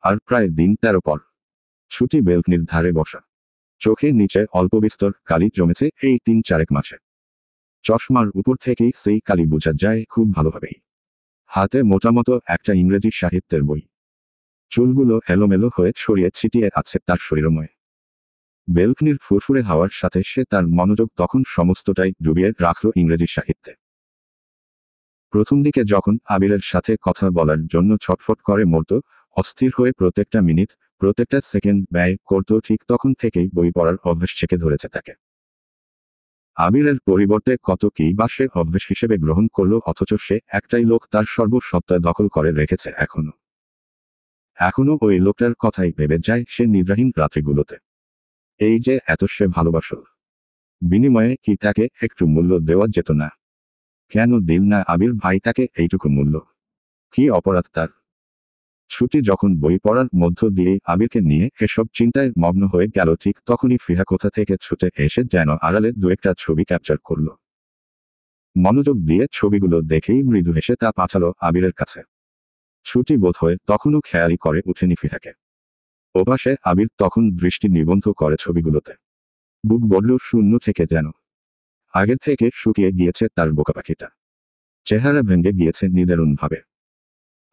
আর প্রায় দিন 13 পর ছুটি বেলকনির ধারে বসা, চোখের নিচে অল্প বিস্তর কালি জমেছে এই 3-4 মাসে। চশমার উপর থেকেই সেই কালি বোঝা যায় খুব ভালোভাবেই। হাতে মোটামতো একটা ইংরেজি সাহিত্যের বই। চুলগুলো এলোমেলো হয়ে ছড়িয়ে ছিটিয়ে আছে তার শরীরময়। বেলকনির ফুরফুরে হাওয়ার সাথে সে তার মনোযোগ তখন সমস্তটাই ডুবিয়ে রাখল ইংরেজি সাহিত্যে। প্রথম দিকে যখন আবিরের সাথে কথা বলার জন্য ছটফট করে মরত, অস্থির হয়ে প্রত্যেকটা মিনিট, প্রত্যেকটা সেকেন্ড ব্যয় করত, ঠিক তখন থেকেই বই পড়ার অভ্যাস ছেকে ধরেছে তাকে। আবিরের পরিবর্তে কত কি বা সে অভ্যাস হিসেবে গ্রহণ করল, অথচ সে একটাই লোক তার সর্বসত্তা দখল করে রেখেছে এখনো ওই লোকটার কথাই ভেবে যায় সে নিদ্রাহীন রাত্রিগুলোতে। এই যে এত সে ভালোবাসল, বিনিময়ে কি তাকে একটু মূল্য দেওয়া যেত না? কেন দিল না আবির ভাই তাকে এইটুকু মূল্য? কি অপরাধ তার? ছুটি যখন বই পড়ার মধ্য দিয়েই আবিরকে নিয়ে এসব চিন্তায় মগ্ন হয়ে গেল, ঠিক তখনই ফিহা কোথা থেকে ছুটে এসে যেন আড়ালে 2-1টা ছবি ক্যাপচার করল। মনোযোগ দিয়ে ছবিগুলো দেখেই মৃদু হেসে তা পাঠালো আবিরের কাছে। ছুটি বোধ হয়ে তখনও খেয়ালই করে উঠেনি ফিহাকে। ওপাশে আবির তখন দৃষ্টি নিবদ্ধ করে ছবিগুলোতে। বুক বড্ড শূন্য থেকে যেন। আগের থেকে শুকিয়ে গিয়েছে তার বোকা পাখিটা। চেহারা ভেঙে গিয়েছে নিদারুণভাবে।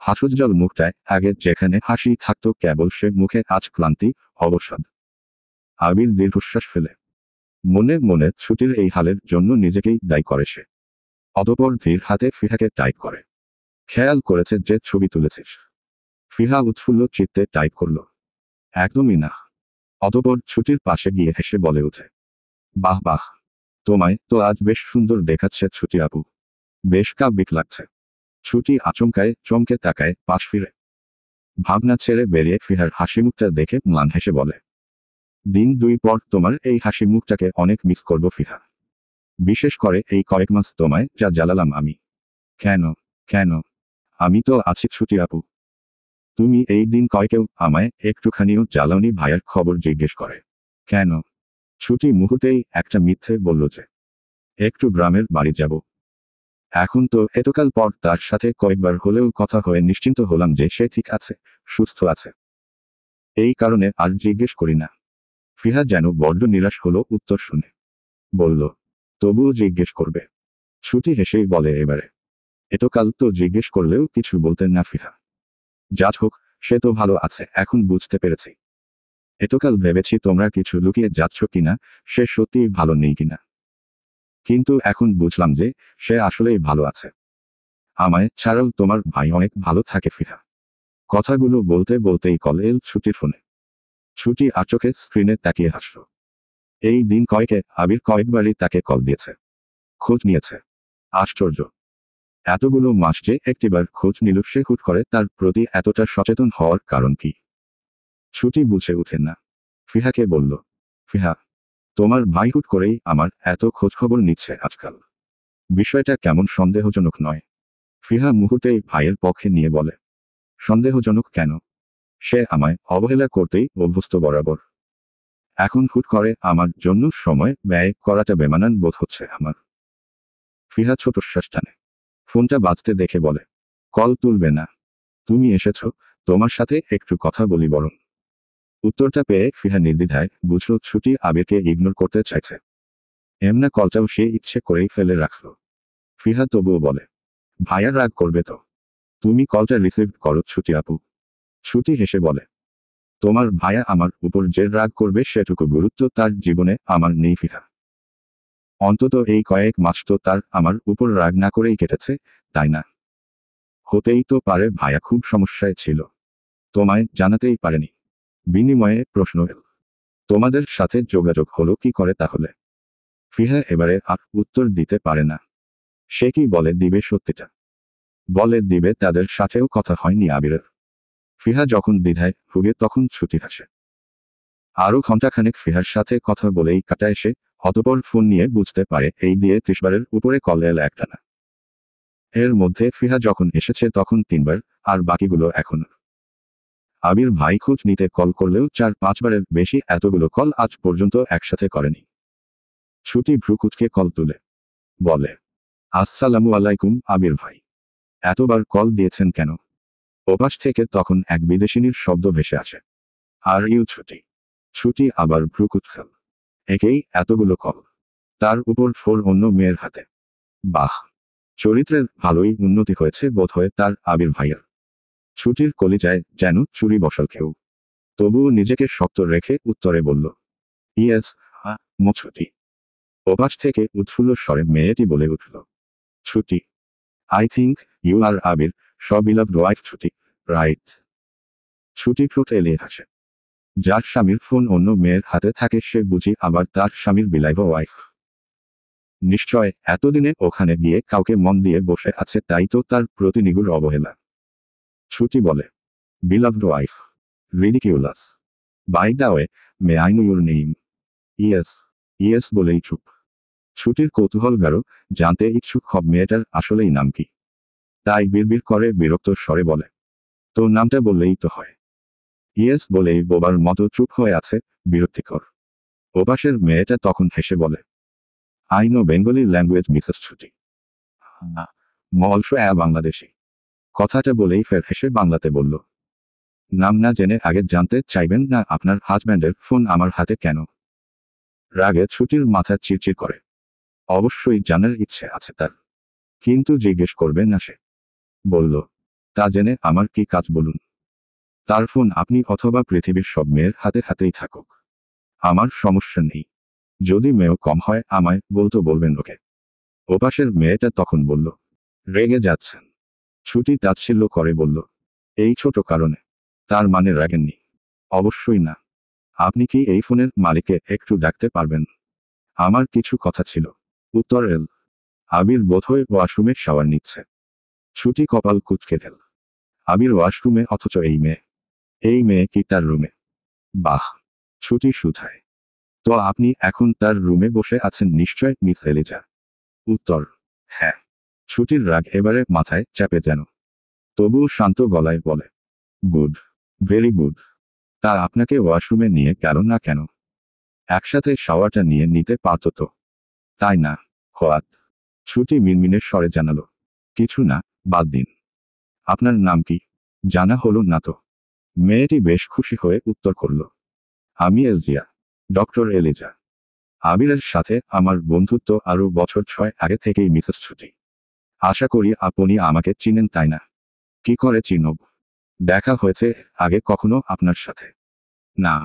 হাসুজ্জ্বল মুখটায় আগে যেখানে হাসি থাকত, কেবল সে মুখে আজ ক্লান্তি, অবসাদ। আবির দীর্ঘশ্বাস ফেলে। মনে মনে ছুটির এই হালের জন্য নিজেকেই দায়ী করে সে। অতঃপর ধীর হাতে ফিহাকে টাইপ করে। খেয়াল করেছে যে ছবি তুলেছিস? ফিহা উৎফুল্ল চিত্তে টাইপ করল, একদমই না। অতঃপর ছুটির পাশে গিয়ে হেসে বলে ওঠে, বাহ বাহ, তোমায় তো আজ বেশ সুন্দর দেখাচ্ছে ছুটি আপু। বেশ কাব্যিক লাগছে। ছুটি আচমকায় চমকে তাকায় পাশ ফিরে। ভাবনা ছেড়ে বেরিয়ে ফিহার হাসি মুখটা দেখে ম্লান হেসে বলে, দিন 2 পর তোমার এই হাসি মুখটাকে অনেক মিস করব ফিহা। বিশেষ করে এই কয়েক মাস তোমায় যা জ্বালালাম আমি। কেন কেন আমি তো আছি ছুটি আপু। তুমি এই দিন কয়েকেও আমায় একটুখানিও জ্বালাওনি ভাইয়ার খবর জিজ্ঞেস করে। কেন? ছুটি মুহূর্তেই একটা মিথ্যে বলল যে একটু গ্রামের বাড়ি যাব। এখন তো এতকাল পর তার সাথে কয়েকবার হলেও কথা হয়ে নিশ্চিন্ত হলাম যে সে ঠিক আছে, সুস্থ আছে। এই কারণে আর জিজ্ঞেস করি না। ফিহা যেন বড্ড নিরাশ হলো উত্তর শুনে। বলল, তবুও জিজ্ঞেস করবে? ছুটি হেসেই বলে এবারে, এতকাল তো জিজ্ঞেস করলেও কিছু বলতেন না ফিহা। যা হোক, সে তো ভালো আছে এখন বুঝতে পেরেছি। এতকাল ভেবেছি তোমরা কিছু লুকিয়ে যাচ্ছ কিনা, সে সত্যিই ভালো নেই কিনা। কিন্তু এখন বুঝলাম যে সে আসলেই ভালো আছে। আমায় ছাড়াও তোমার ভাই অনেক ভালো থাকে ফিহা। কথাগুলো বলতে বলতেই কল এল ছুটির ফোনে। ছুটি আর চোখে স্ক্রিনে তাকিয়ে হাসল। এই দিন কয়েকে আবির কয়েকবারই তাকে কল দিয়েছে, খোঁজ নিয়েছে। আশ্চর্য, এতগুলো মাস যে একটিবার খোঁজ নিল সে হুট করে তার প্রতি এতটা সচেতন হওয়ার কারণ কি? ছুটি বুঝে উঠে না। ফিহাকে বলল, ফিহা, তোমার ভাই হুট করেই আমার এত খোঁজখবর নিচ্ছে আজকাল। বিষয়টা কেমন সন্দেহজনক নয়? ফিহা মুহূর্তেই ভাইয়ের পক্ষে নিয়ে বলে, সন্দেহজনক কেন? সে আমায় অবহেলা করতেই অভ্যস্ত বরাবর। এখন হুট করে আমার জন্য সময় ব্যয় করাটা বেমানান বোধ হচ্ছে আমার। ফিহা ছোট শ্বাস টানে। ফোনটা বাজতে দেখে বলে, কল তুলবে না? তুমি এসেছো, তোমার সাথে একটু কথা বলি বরং। উত্তরটা পেয়ে ফিহা নির্দ্বিধায় বুঝল ছুটি আবিরকে ইগনোর করতে চাইছে। এমনা কলটাও সে ইচ্ছে করেই ফেলে রাখল। ফিহা তবুও বলে, ভাইয়া রাগ করবে তো? তুমি কলটা রিসিভ করো ছুটি আপু। ছুটি হেসে বলে, তোমার ভাইয়া আমার উপর যে রাগ করবে সেটুকু গুরুত্ব তার জীবনে আমার নেই ফিহা। অন্তত এই কয়েক মাস তো তার আমার উপর রাগ না করেই কেটেছে, তাই না? হতেই তো পারে ভাইয়া খুব সমস্যায় ছিল, তোমায় জানাতেই পারেনি। বিনিময়ে প্রশ্ন এল, তোমাদের সাথে যোগাযোগ হলো কি করে তাহলে? ফিহা এবারে আর উত্তর দিতে পারে না। সে কি বলে দিবে সত্যিটা? বলে দিবে তাদের সাথেও কথা হয়নি আবিরের। ফিহা যখন দ্বিধায় ভুগে তখন ছুটি হাসে। আরও ঘণ্টাখানেক ফিহার সাথে কথা বলেই কাটায় সে, অতপর ফোন নিয়ে বুঝতে পারে এই দিয়ে 30 বারের উপরে কল এল একটানা। এর মধ্যে ফিহা যখন এসেছে তখন 3 বার, আর বাকিগুলো এখন। আবির ভাই খোঁজ নিতে কল করলেও 4-5 বারের বেশি এতগুলো কল আজ পর্যন্ত একসাথে করেনি। ছুটি ভ্রু কুঁচকে কল তুলে বলে, আসসালামু আলাইকুম আবির ভাই। এতবার কল দিয়েছেন কেন? ওপাশ থেকে তখন এক বিদেশিনীর শব্দ ভেসে আসে। আর ইউ ছুটি। ছুটি আবার ভ্রুকুৎখাল। একেই এতগুলো কল। তার উপর ফোর অন্য মেয়ের হাতে। বাহ! চরিত্রের ভালোই উন্নতি হয়েছে বোধহয় তার আবির ভাইয়ের। ছুটির কলিজায় যেন চুরি বসাল কেউ। তবুও নিজেকে শক্ত রেখে উত্তরে বলল, ইয়েস, ছুটি। ওপাশ থেকে উৎফুল্ল স্বরে মেয়েটি বলে উঠল, Chhuti. I think you are Abir beloved wife Chhuti, right? Chhuti ঠোঁট এলিয়ে হাসে। যার স্বামীর ফোন অন্য মেয়ের হাতে থাকে সে বুঝি আবার তার স্বামীর বিলাইভ ওয়াইফ। নিশ্চয় এতদিনে ওখানে গিয়ে কাউকে মন দিয়ে বসে আছে, তাই তো তার প্রতি নিগুড় অবহেলা। ছুটি বলে, beloved wife, ridiculous. By the way, may I know your name? Yes. Yes বলেই চুপ। ছুটির কৌতূহল গাঢ়, জানতে ইচ্ছুক হব মেয়েটার আসলেই নাম কি। তাই বিড়বিড় করে বিরক্ত স্বরে বলে, তো নামটা বললেই তো হয়। ইয়েস বলেই বোবার মতো চুপ হয়ে আছে, বিরক্তিকর। ওপাশের মেয়েটা তখন হেসে বলে, I know Bengali language Mrs ছুটি। অলসো বাংলাদেশি। কথাটা বলেই ফের হেসে বাংলাতে বলল, নাম না জেনে আগে জানতে চাইবেন না আপনার হাজব্যান্ডের ফোন আমার হাতে কেন? রাগে ছুটির মাথা চিরচির করে। অবশ্যই জানার ইচ্ছে আছে তার, কিন্তু জিজ্ঞেস করবে না সে। বলল, তা জেনে আমার কি কাজ বলুন? তার ফোন আপনি অথবা পৃথিবীর সব মেয়ের হাতে হাতেই থাকুক, আমার সমস্যা নেই। যদি মেয়েও কম হয় আমায় বলতো বলবেন ওকে। ওপাশের মেয়েটা তখন বলল, রেগে যাচ্ছেন? ছুটি তাচ্ছিল্য করে বলল, এই ছোট কারণে? তার মানে রাগেননি? অবশ্যই না। আপনি কি এই ফোনের মালিককে একটু ডাকতে পারবেন? আমার কিছু কথা ছিল। উত্তর এল। আবির বোধহয় ওয়াশরুমে শাওয়ার নিচ্ছে। ছুটি কপাল কুঁচকে গেল। আবির ওয়াশরুমে, অথচ এই মেয়ে কি তার রুমে? বাহ! ছুটি শুধায়, তো আপনি এখন তার রুমে বসে আছেন নিশ্চয় মিস এলিজা? উত্তর, হ্যাঁ। ছুটির রাগ এবারে মাথায় চাপে যেন। তবুও শান্ত গলায় বলে, গুড, ভেরি গুড। তা আপনাকে ওয়াশরুমে নিয়ে গেল না কেন? একসাথে শাওয়ারটা নিয়ে নিতে পারত তো। তাই না? হোয়াট? ছুটি মিনমিনের স্বরে জানালো, কিছু না, বাদ দিন। আপনার নাম কি? জানা হলো না তো। মেয়েটি বেশ খুশি হয়ে উত্তর করল, আমি এলজিয়া, ডক্টর এলিজা। আবিরের সাথে আমার বন্ধুত্ব আরও বছর 6 আগে থেকেই মিসেস ছুটি। আশা করি আপনি আমাকে চিনেন, তাই না? কি করে চিনব? দেখা হয়েছে আগে কখনো আপনার সাথে? না।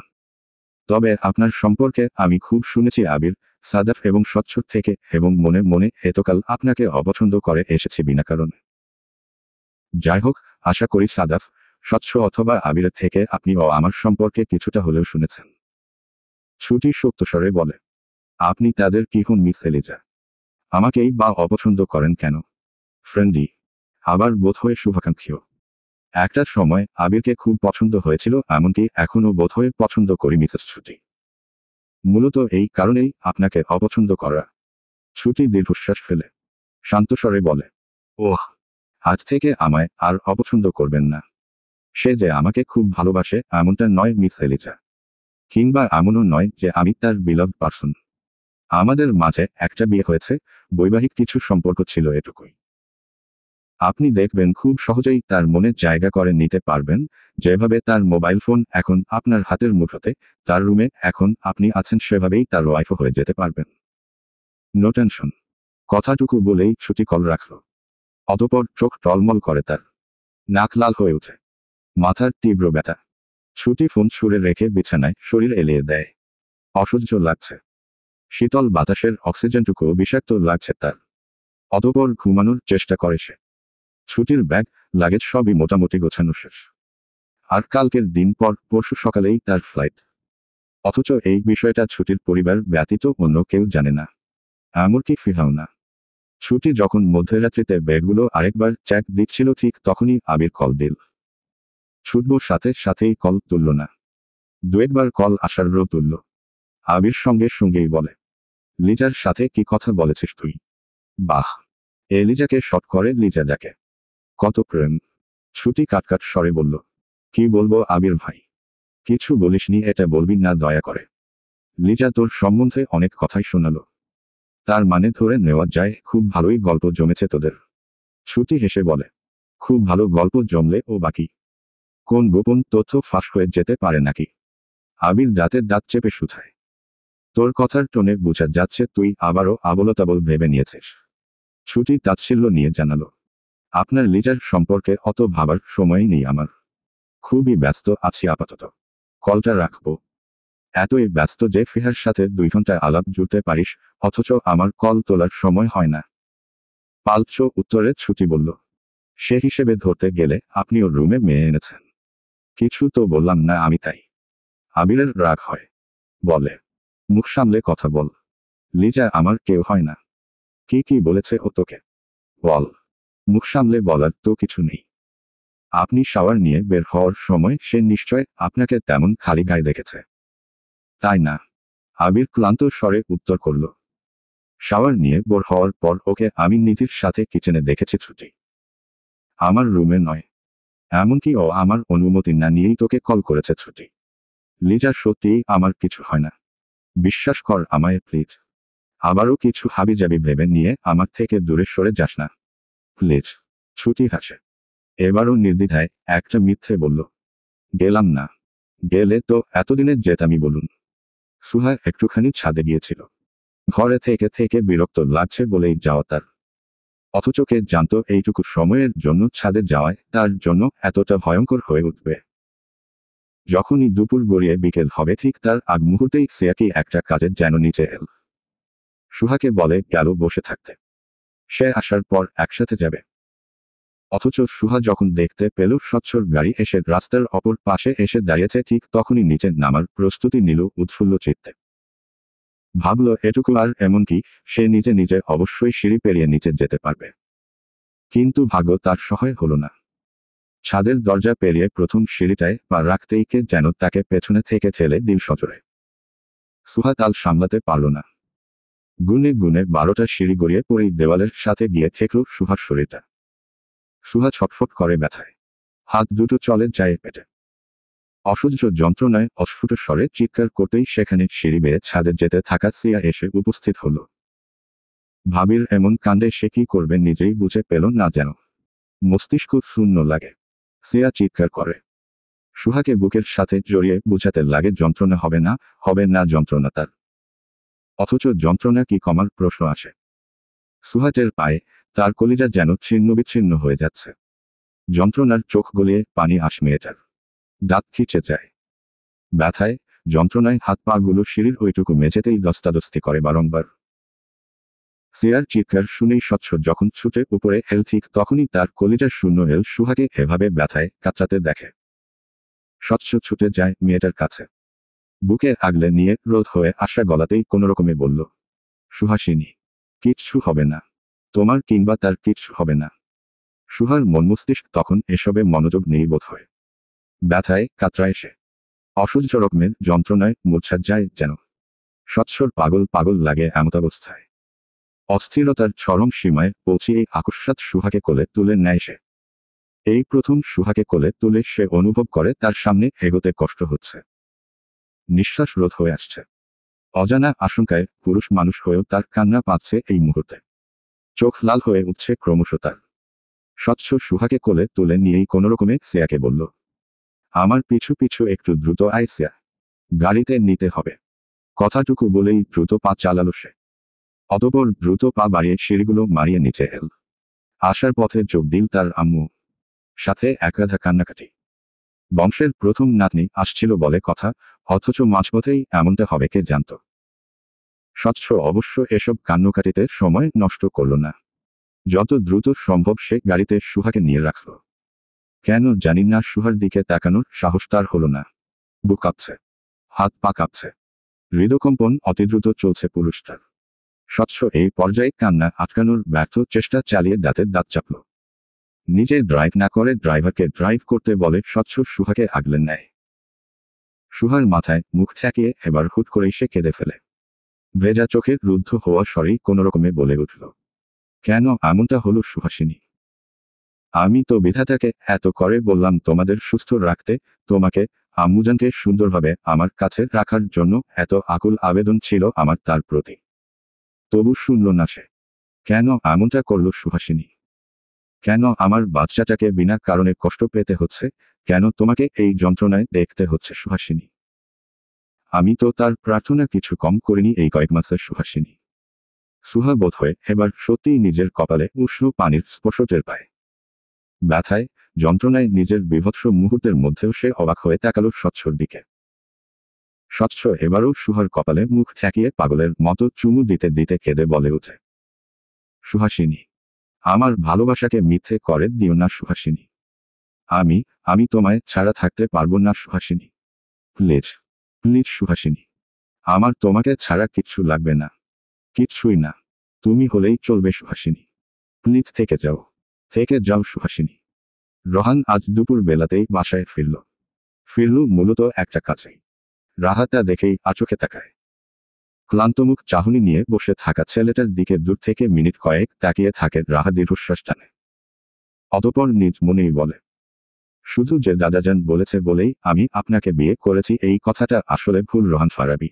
তবে আপনার সম্পর্কে আমি খুব শুনেছি আবির, সাদাফ এবং স্বচ্ছ থেকে, এবং মনে মনে হেতকাল আপনাকে অপছন্দ করে এসেছি বিনা কারণে। যাই হোক, আশা করি সাদাফ, স্বচ্ছ অথবা আবিরের থেকে আপনিও আমার সম্পর্কে কিছুটা হলেও শুনেছেন। ছুটি শক্তস্বরে বলে, আপনি তাদের কি হন মিস এলিজা? আমাকেই বা অপছন্দ করেন কেন? ফ্রেন্ডলি, আবার বোধহয় শুভাকাঙ্ক্ষীও। একটা সময় আবিরকে খুব পছন্দ হয়েছিল, এমনকি এখনও বোধহয় পছন্দ করি মিসেস ছুটি। মূলত এই কারণেই আপনাকে অপছন্দ করা। ছুটি দীর্ঘশ্বাস ফেলে শান্তস্বরে বলে, ওহ, আজ থেকে আমায় আর অপছন্দ করবেন না। সে যে আমাকে খুব ভালোবাসে এমনটা নয় মিস এলিজা। কিংবা এমনও নয় যে আমি তার বিলাভড পারসন। আমাদের মাঝে একটা বিয়ে হয়েছে, বৈবাহিক কিছু সম্পর্ক ছিল, এটুকুই। আপনি দেখবেন খুব সহজেই তার মনে জায়গা করে নিতে পারবেন, যেভাবে তার মোবাইল ফোন এখন আপনার হাতের মুঠোতে, তার রুমে এখন আপনি আছেন, সেভাবেই তার ওয়াইফও হয়ে যেতে পারবেন। No tension. কথাটুকু বলেই ছুটি কল রাখল। অতঃপর চোখ টলমল করে তার। নাক লাল হয়ে ওঠে। মাথার তীব্র ব্যথা। ছুটি ফোন ছুঁড়ে রেখে বিছানায় শরীর এলিয়ে দেয়। অসহ্য লাগছে। শীতল বাতাসের অক্সিজেনটুকুও বিষাক্ত লাগছে তার। অতঃপর ঘুমানোর চেষ্টা করে সে। ছুটির ব্যাগ, লাগেজ সবই মোটামুটি গোছানো শেষ। আর কালকের দিন পর পরশু সকালেই তার ফ্লাইট। অথচ এই বিষয়টা ছুটির পরিবার ব্যতীত অন্য কেউ জানে না, এমনকি ফিহাও না। ছুটি যখন মধ্যরাত্রিতে ব্যাগগুলো আরেকবার চেক দিচ্ছিল, ঠিক তখনই আবির কল দিল। ছুটব সাথে সাথেই কল তুলল না। দু-একবার কল আসার রো তুলল। আবির সঙ্গে সঙ্গেই বলে, লিজার সাথে কি কথা বলেছিস তুই? বাহ! এলিজাকে শট করে লিজা ডাকে। কত প্রেম! ছুটি কাটকাট স্বরে বলল, কি বলবো আবির ভাই? কিছু বলিসনি, এটা বলবি না দয়া করে। লিজা তোর সম্বন্ধে অনেক কথাই শোনালো। তার মানে ধরে নেওয়া যায় খুব ভালোই গল্প জমেছে তোদের। ছুটি হেসে বলে, খুব ভালো গল্প জমলে ও বাকি কোন গোপন তথ্য ফাঁস হয়ে যেতে পারে নাকি? আবির দাঁতের দাঁত চেপে শুধায়। তোর কথার টোনে বোঝা যাচ্ছে তুই আবারও আবোলতাবোল ভেবে নিয়েছিস। ছুটি তাচ্ছিল্য নিয়ে জানালো। আপনার লিজার সম্পর্কে অত ভাবার সময় নেই আমার। খুবই ব্যস্ত আছি আপাতত। কলটা রাখবো। এতই ব্যস্ত যে ফিহার সাথে 2 ঘন্টা আলাপ জুড়তে পারিস, অথচ আমার কল তোলার সময় হয় না। পাল্চ উত্তরে ছুটি বলল। সে হিসেবে ধরতে গেলে আপনিও রুমে মেয়ে এনেছেন। কিছু তো বললাম না আমি তাই। আবিরের রাগ হয়। বলে, মুখ সামলে কথা বল। লিজা আমার কেউ হয় না। কি বলেছে ও তোকে? বল। মুখ সামলে বলার তো কিছু নেই। আপনি শাওয়ার নিয়ে বের হওয়ার সময় সে নিশ্চয় আপনাকে তেমন খালি গায়ে দেখেছে, তাই না? আবির ক্লান্ত স্বরে উত্তর করল। শাওয়ার নিয়ে বের হওয়ার পর ওকে আমি নিধির সাথে কিচেনে দেখেছি ছুটি। আমার রুমে নয়। এমনকি ও আমার অনুমতি না নিয়েই তোকে কল করেছে ছুটি। লিজা সত্যিই আমার কিছু হয় না। বিশ্বাস কর আমায় প্লিজ। আবারও কিছু হাবিজাবি ভেবে নিয়ে আমার থেকে দূরে সরে যাস না প্লিজ। ছুটি হাসে। এবারও নির্দ্বিধায় একটা মিথ্যে বলল। গেলাম না। গেলে তো এতদিনে যেতামই বলুন। সুহা একটুখানি ছাদে গিয়েছিল। ঘরে থেকে থেকে বিরক্ত লাগছে বলেই যাওয়া তার। অথচ কে জানতো এইটুকু সময়ের জন্য ছাদে যাওয়ায় তার জন্য এতটা ভয়ঙ্কর হয়ে উঠবে। যখনই দুপুর গড়িয়ে বিকেল হবে ঠিক তার আগ মুহূর্তেই সিয়াকি একটা কাজে যেন নিচে এল। সুহাকে বলে গেল বসে থাকতে। সে আসার পর একসাথে যাবে। অথচ সুহা যখন দেখতে পেল স্বচ্ছর গাড়ি এসে রাস্তার অপর পাশে এসে দাঁড়িয়েছে ঠিক তখনই নিচে নামার প্রস্তুতি নিল উৎফুল্ল চিত্তে। ভাবল এটুকু আর এমনকি সে নিজে নিজে অবশ্যই সিঁড়ি পেরিয়ে নিচে যেতে পারবে। কিন্তু ভাগ্য তার সহায় হলো না। ছাদের দরজা পেরিয়ে প্রথম সিঁড়িটায় পা রাখতেই কে যেন তাকে পেছনে থেকে ঠেলে দিল সজোরে। সুহা তাল সামলাতে পারল না। গুনে গুনে 12টা সিঁড়ি গড়িয়ে পড়েই দেওয়ালের সাথে গিয়ে ঠেকল সুহার শরীরটা। সুহা ছটফট করে ব্যথায়। হাত দুটো চলে যায় পেটে। অসহ্য যন্ত্রণায় অস্ফুট স্বরে চিৎকার করতেই সেখানে সিঁড়ি বেয়ে ছাদে যেতে থাকা সিয়া এসে উপস্থিত হল। ভাবির এমন কাণ্ডে সে কি করবে নিজেই বুঝে পেল না যেন। মস্তিষ্ক শূন্য লাগে। সিয়া চিৎকার করে। সুহাকে বুকের সাথে জড়িয়ে বুঝাতে লাগে যন্ত্রণা হবে না যন্ত্রণা তার। অথচ যন্ত্রণা কি কমার প্রশ্ন আসে? সুহাটের পায়ে তার কলিজা যেন ছিন্নবিচ্ছিন্ন হয়ে যাচ্ছে। যন্ত্রণার চোখ গলিয়ে পানি আসে মেয়েটার। দাঁত খিচে যায়। ব্যথায় যন্ত্রণায় হাত পা গুলো সিঁড়ির ওইটুকু মেঝেতেই দস্তাদস্তি করে বারংবার। সিয়ার চিৎকার শুনেই স্বচ্ছ যখন ছুটে উপরে এল ঠিক তখনই তার কলিজার শূন্য এল সুহাকে এভাবে ব্যথায় কাতরাতে দেখে। স্বচ্ছ ছুটে যায় মেয়েটার কাছে। বুকে আগলে নিয়ে রোধ হয়ে আসা গলাতেই কোনোরকমে বলল, সুহাসিনী, কিচ্ছু হবে না। তোমার কিংবা তার কিচ্ছু হবে না। সুহার মন মস্তিষ্ক তখন এসবে মনোযোগ নেই বোধ হয়। ব্যথায় কাতরায় সে। অসহ্য রকমের যন্ত্রণায় মূর্ছা যায় যেন। স্বচ্ছর পাগল পাগল লাগে এমতাবস্থায়। অস্থিরতার চরম সীমায় পৌঁছিয়েই আকস্মাৎ সুহাকে কোলে তুলে নেয় সে। এই প্রথম সুহাকে কোলে তুলে সে অনুভব করে তার সামনে এগোতে কষ্ট হচ্ছে। নিঃশ্বাস রোধ হয়ে আসছে। অজানা আশঙ্কায় পুরুষ মানুষ হয়েও তার কান্না পাচ্ছে এই মুহূর্তে। চোখ লাল হয়ে উঠছে ক্রমশ তার। স্বচ্ছ সুহাকে কোলে তুলে নিয়েই কোনোরকমে সিয়াকে বলল, আমার পিছু পিছু একটু দ্রুত আয় সিয়া। গাড়িতে নিতে হবে। কথাটুকু বলেই দ্রুত পা চালালো সে। অতঃপর দ্রুত পা বাড়িয়ে সিঁড়িগুলো মারিয়ে নিচে এল। আসার পথে যোগ দিল তার আম্মু। সাথে একগাধা কান্নাকাটি। বংশের প্রথম নাতনি আসছিল বলে কথা, অথচ মাঝপথেই এমনটা হবে কে জানত। স্বচ্ছ অবশ্য এসব কান্নকাটিতে সময় নষ্ট করল না। যত দ্রুত সম্ভব সে গাড়িতে সুহাকে নিয়ে রাখল। কেন জানি না সুহার দিকে তাকানোর সাহস তার হলো না। বুক কাঁপছে। হাত পা কাঁপছে। হৃদকম্পন অতিদ্রুত চলছে পুরুষটার। স্বচ্ছ এই পর্যায়ে কান্না আটকানোর ব্যর্থ চেষ্টা চালিয়ে দাঁতে দাঁত চাপল। নিজে ড্রাইভ না করে ড্রাইভারকে ড্রাইভ করতে বলে স্বচ্ছ সুহাকে আগলে নেয়। সুহার মাথায় মুখ ঠেকিয়ে এবার হুট করেই সে কেঁদে ফেলে। ভেজা চোখের রুদ্ধ হওয়া স্বরেই কোনোরকমে বলে উঠল, কেন এমনটা হলো সুহাসিনী? আমি তো বিধাতাকে এত করে বললাম তোমাদের সুস্থ রাখতে, তোমাকে, আম্মুজানকে সুন্দরভাবে আমার কাছে রাখার জন্য এত আকুল আবেদন ছিল আমার তার প্রতি। তবু শুনল না সে। কেন এমনটা করল সুহাসিনী? কেন আমার বাচ্চাটাকে বিনা কারণে কষ্ট পেতে হচ্ছে? কেন তোমাকে এই যন্ত্রণায় দেখতে হচ্ছে সুহাসিনী? আমি তো তার প্রার্থনা কিছু কম করিনি এই কয়েক মাসের সুহাসিনী। সুহা বোধহয় এবার সত্যিই নিজের কপালে উষ্ণ পানির স্পর্শ টের পায়। ব্যথায়, যন্ত্রণায় নিজের বীভৎস মুহূর্তের মধ্যেও সে অবাক হয়ে তাকালো স্বচ্ছর দিকে। স্বচ্ছ এবারও সুহার কপালে মুখ ঠেকিয়ে পাগলের মতো চুমু দিতে দিতে কেঁদে বলে ওঠে, সুহাসিনী, আমার ভালোবাসাকে মিথ্যে করে দিও না সুহাসিনী। আমি আমি তোমায় ছাড়া থাকতে পারবো না সুহাসিনী। প্লিজ, প্লিজ সুহাসিনী, আমার তোমাকে ছাড়া কিচ্ছু লাগবে না, কিচ্ছুই না। তুমি হলেই চলবে সুহাসিনী। প্লিজ থেকে যাও, থেকে যাও সুহাসিনী। রোহান আজ দুপুর বেলাতেই বাসায় ফিরল মূলত একটা কাজেই। রাহাতা দেখেই আচোখে তাকায়। ক্লান্তমুখ চাহনি নিয়ে বসে থাকা ছেলেটার দিকে দূর থেকে মিনিট কয়েক তাকিয়ে থাকে রাহা দীর্ঘশ্বাস টানে। অতঃপর নিজ মনেই বলে, শুধু যে দাদাজান বলেছে বলেই আমি আপনাকে বিয়ে করেছি এই কথাটা আসলে ভুল রোহান ফারাবি।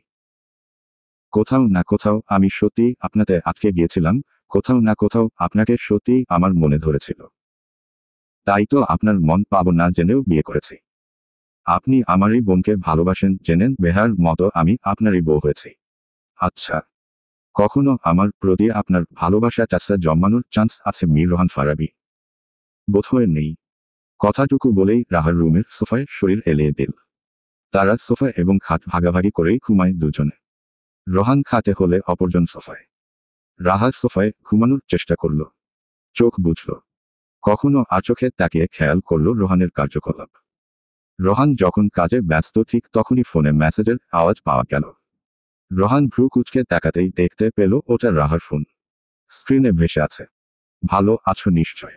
কোথাও না কোথাও আমি সত্যিই আপনাতে আটকে গিয়েছিলাম, কোথাও না কোথাও আপনাকে সত্যিই আমার মনে ধরেছিল। তাই তো আপনার মন পাবো না জেনেও বিয়ে করেছি। আপনি আমারই বোনকে ভালোবাসেন জেনেন বেহার মতো আমি আপনারই বউ হয়েছি। আচ্ছা, কখনো আমার প্রতি আপনার ভালোবাসা টাসা জন্মানোর চান্স আছে মীর রোহান ফারাবি? বোধহয় নেই। কথাটুকু বলেই রাহার রুমের সোফায় শরীর এলিয়ে দিল। তারা সোফা এবং খাট ভাগাভাগি করেই ঘুমায় দুজনে। রোহান খাটে হলে অপরজন সোফায়। রাহা সোফায় ঘুমানোর চেষ্টা করল, চোখ বুঝল। কখনো আর চোখে তাকিয়ে খেয়াল করল রোহানের কার্যকলাপ। রোহান যখন কাজে ব্যস্ত ঠিক তখনই ফোনে মেসেজের আওয়াজ পাওয়া গেল। রোহান ভ্রু কুঁচকে তাকাতেই দেখতে পেল ওটা রাহার ফোন। স্ক্রিনে ভেসে আছে, ভালো আছো নিশ্চয়।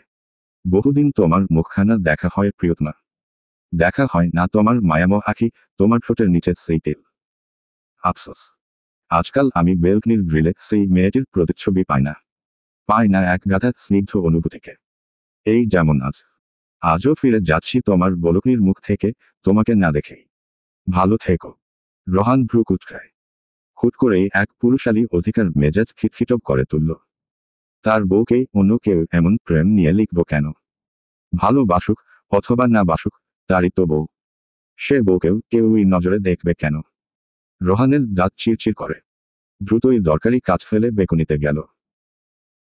বহুদিন তোমার মুখখানা দেখা হয় প্রিয়তমা। দেখা হয় না তোমার মায়াময় আঁখি, তোমার ঠোঁটের নিচে সেই তেল। আফসোস, আজকাল আমি বেলকনির গ্রিলে সেই মেয়েটির প্রতিচ্ছবি পাই না এক গাধা স্নিগ্ধ অনুভূতিকে। এই যেমন আজও ফিরে যাচ্ছি তোমার বলকনির মুখ থেকে, তোমাকে না দেখেই। ভালো থেকো। রোহান ভ্রু কুঁচকায়। হুট করেই এক পুরুষালী অধিকার মেজাজ খিটখিটক করে তুলল। তার বউকেই অন্য কেউ এমন প্রেম নিয়ে লিখব কেন? ভালোবাসুক অথবা না বাসুক, তারই তো বউ। সে বউকেও কেউই নজরে দেখবে কেন? রোহানের দাঁত চিরচির করে। দ্রুতই দরকারি কাজ ফেলে বেকুনিতে গেল।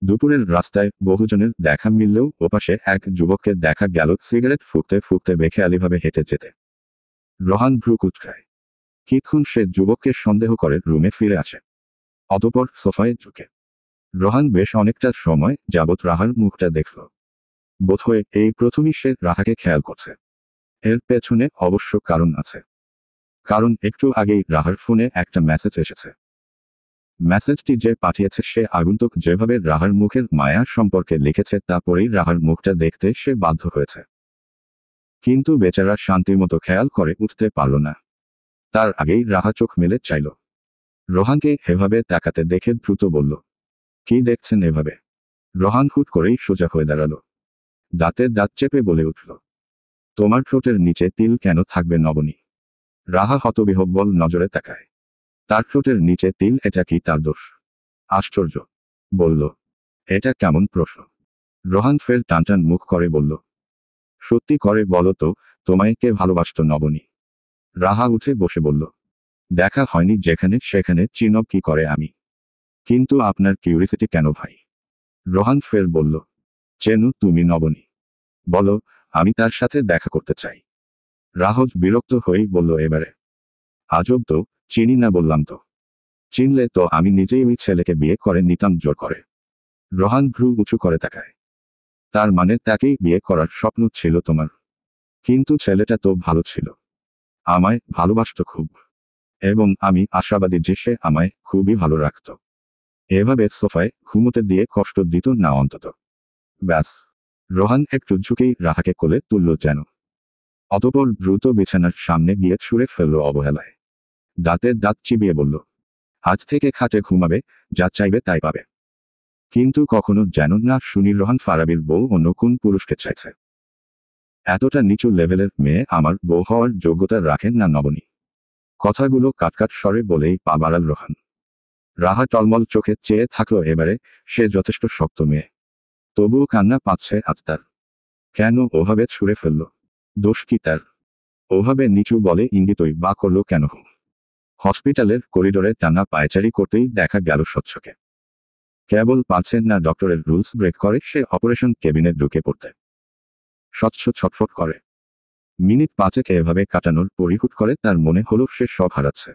দুপুরের রাস্তায় বহুজনের দেখা মিললেও ওপাশে এক যুবককে দেখা গেল সিগারেট ফুঁকতে ফুঁকতে বেখেয়ালিভাবে হেঁটে যেতে। রোহান ভ্রু কুঁচকায়। কিছুক্ষণ সে যুবককে সন্দেহ করে রুমে ফিরে আসে। অতঃপর সোফায় ঝুঁকে রোহান বেশ অনেকটা সময় যাবৎ রাহার মুখটা দেখল। বোধহয় এই প্রথমই সে রাহাকে খেয়াল করছে। এর পেছনে অবশ্য কারণ আছে। কারণ একটু আগেই রাহার ফোনে একটা মেসেজ এসেছে। মেসেজটি যে পাঠিয়েছে সে আগন্তুক যেভাবে রাহার মুখের মায়া সম্পর্কে লিখেছে তা পরেই রাহার মুখটা দেখতে সে বাধ্য হয়েছে। কিন্তু বেচারা শান্তিমতো খেয়াল করে উঠতে পারল না। তার আগেই রাহা চোখ মেলে চাইল। রোহানকে এভাবে তাকাতে দেখে দ্রুত বলল, কি দেখছেন এভাবে? রোহান হুট করেই সোজা হয়ে দাঁড়াল। দাঁতে দাঁত চেপে বলে উঠল, তোমার ঠোঁটের নিচে তিল কেন থাকবে নবনী? রাহা হতবিহ্বল নজরে তাকায়। তার ঠোঁটের নিচে তিল, এটা কি তার দোষ? আশ্চর্য, বলল, এটা কেমন প্রশ্ন? রোহান ফের টানটান মুখ করে বলল, সত্যি করে বলো তো, তোমায় কে ভালোবাসত নবনী? রাহা উঠে বসে বলল, দেখা হয়নি যেখানে সেখানে চিনব কি করে আমি? কিন্তু আপনার কিউরিসিটি কেন ভাই? রোহান ফের বলল, চেনো তুমি নবনী? বলো, আমি তার সাথে দেখা করতে চাই। রাহজ বিরক্ত হয়েই বলল এবারে, আজব তো, চিনি না বললাম তো। চিনলে তো আমি নিজেই ওই ছেলেকে বিয়ে করে নিতাম জোর করে। রোহান ভ্রু উঁচু করে তাকায়। তার মানে তাকেই বিয়ে করার স্বপ্ন ছিল তোমার? কিন্তু ছেলেটা তো ভালো ছিল, আমায় ভালোবাসত খুব। এবং আমি আশাবাদী যে সে আমায় খুবই ভালো রাখত। এভাবে সোফায় ঘুমোতে দিয়ে কষ্ট দিত না অন্তত। ব্যাস। রোহান একটু ঝুঁকেই রাহাকে কোলে তুলল যেন। অতঃপর দ্রুত বিছানার সামনে গিয়ে ছুঁড়ে ফেলল অবহেলায়। দাঁতে দাঁত চিবিয়ে বলল, আজ থেকে খাটে ঘুমাবে, যা চাইবে তাই পাবে। কিন্তু কখনো যেন না শুনি রোহান ফারাবির বউ অন্য কোন পুরুষকে চাইছে। এতটা নিচু লেভেলের মেয়ে আমার বউ হওয়ার যোগ্যতা রাখেন না নবনী। কথাগুলো কাটকাট স্বরে বলেই পা বাড়াল রোহান। রাহা টলমল চোখে চেয়ে থাকলো এবারে, সে যথেষ্ট শক্ত মেয়ে। তবুও কান্না পাচ্ছে আজ তার। কেন ওভাবে ছুঁড়ে ফেলল? দোষ কি তার? ওভাবে নিচু বলে ইঙ্গিতই বা করল কেন? হসপিটালের করিডোরে টানা পায়চারি করতেই দেখা গেল স্বচ্ছকে। কেবল পারছেন না ডক্টরের রুলস ব্রেক করে সে অপারেশন কেবিনে ঢুকে পড়তে। স্বচ্ছ ছটফট করে। মিনিট পাঁচেক এভাবে কাটানোর পরিহুট করে তার মনে হলো সে সব হারাচ্ছে।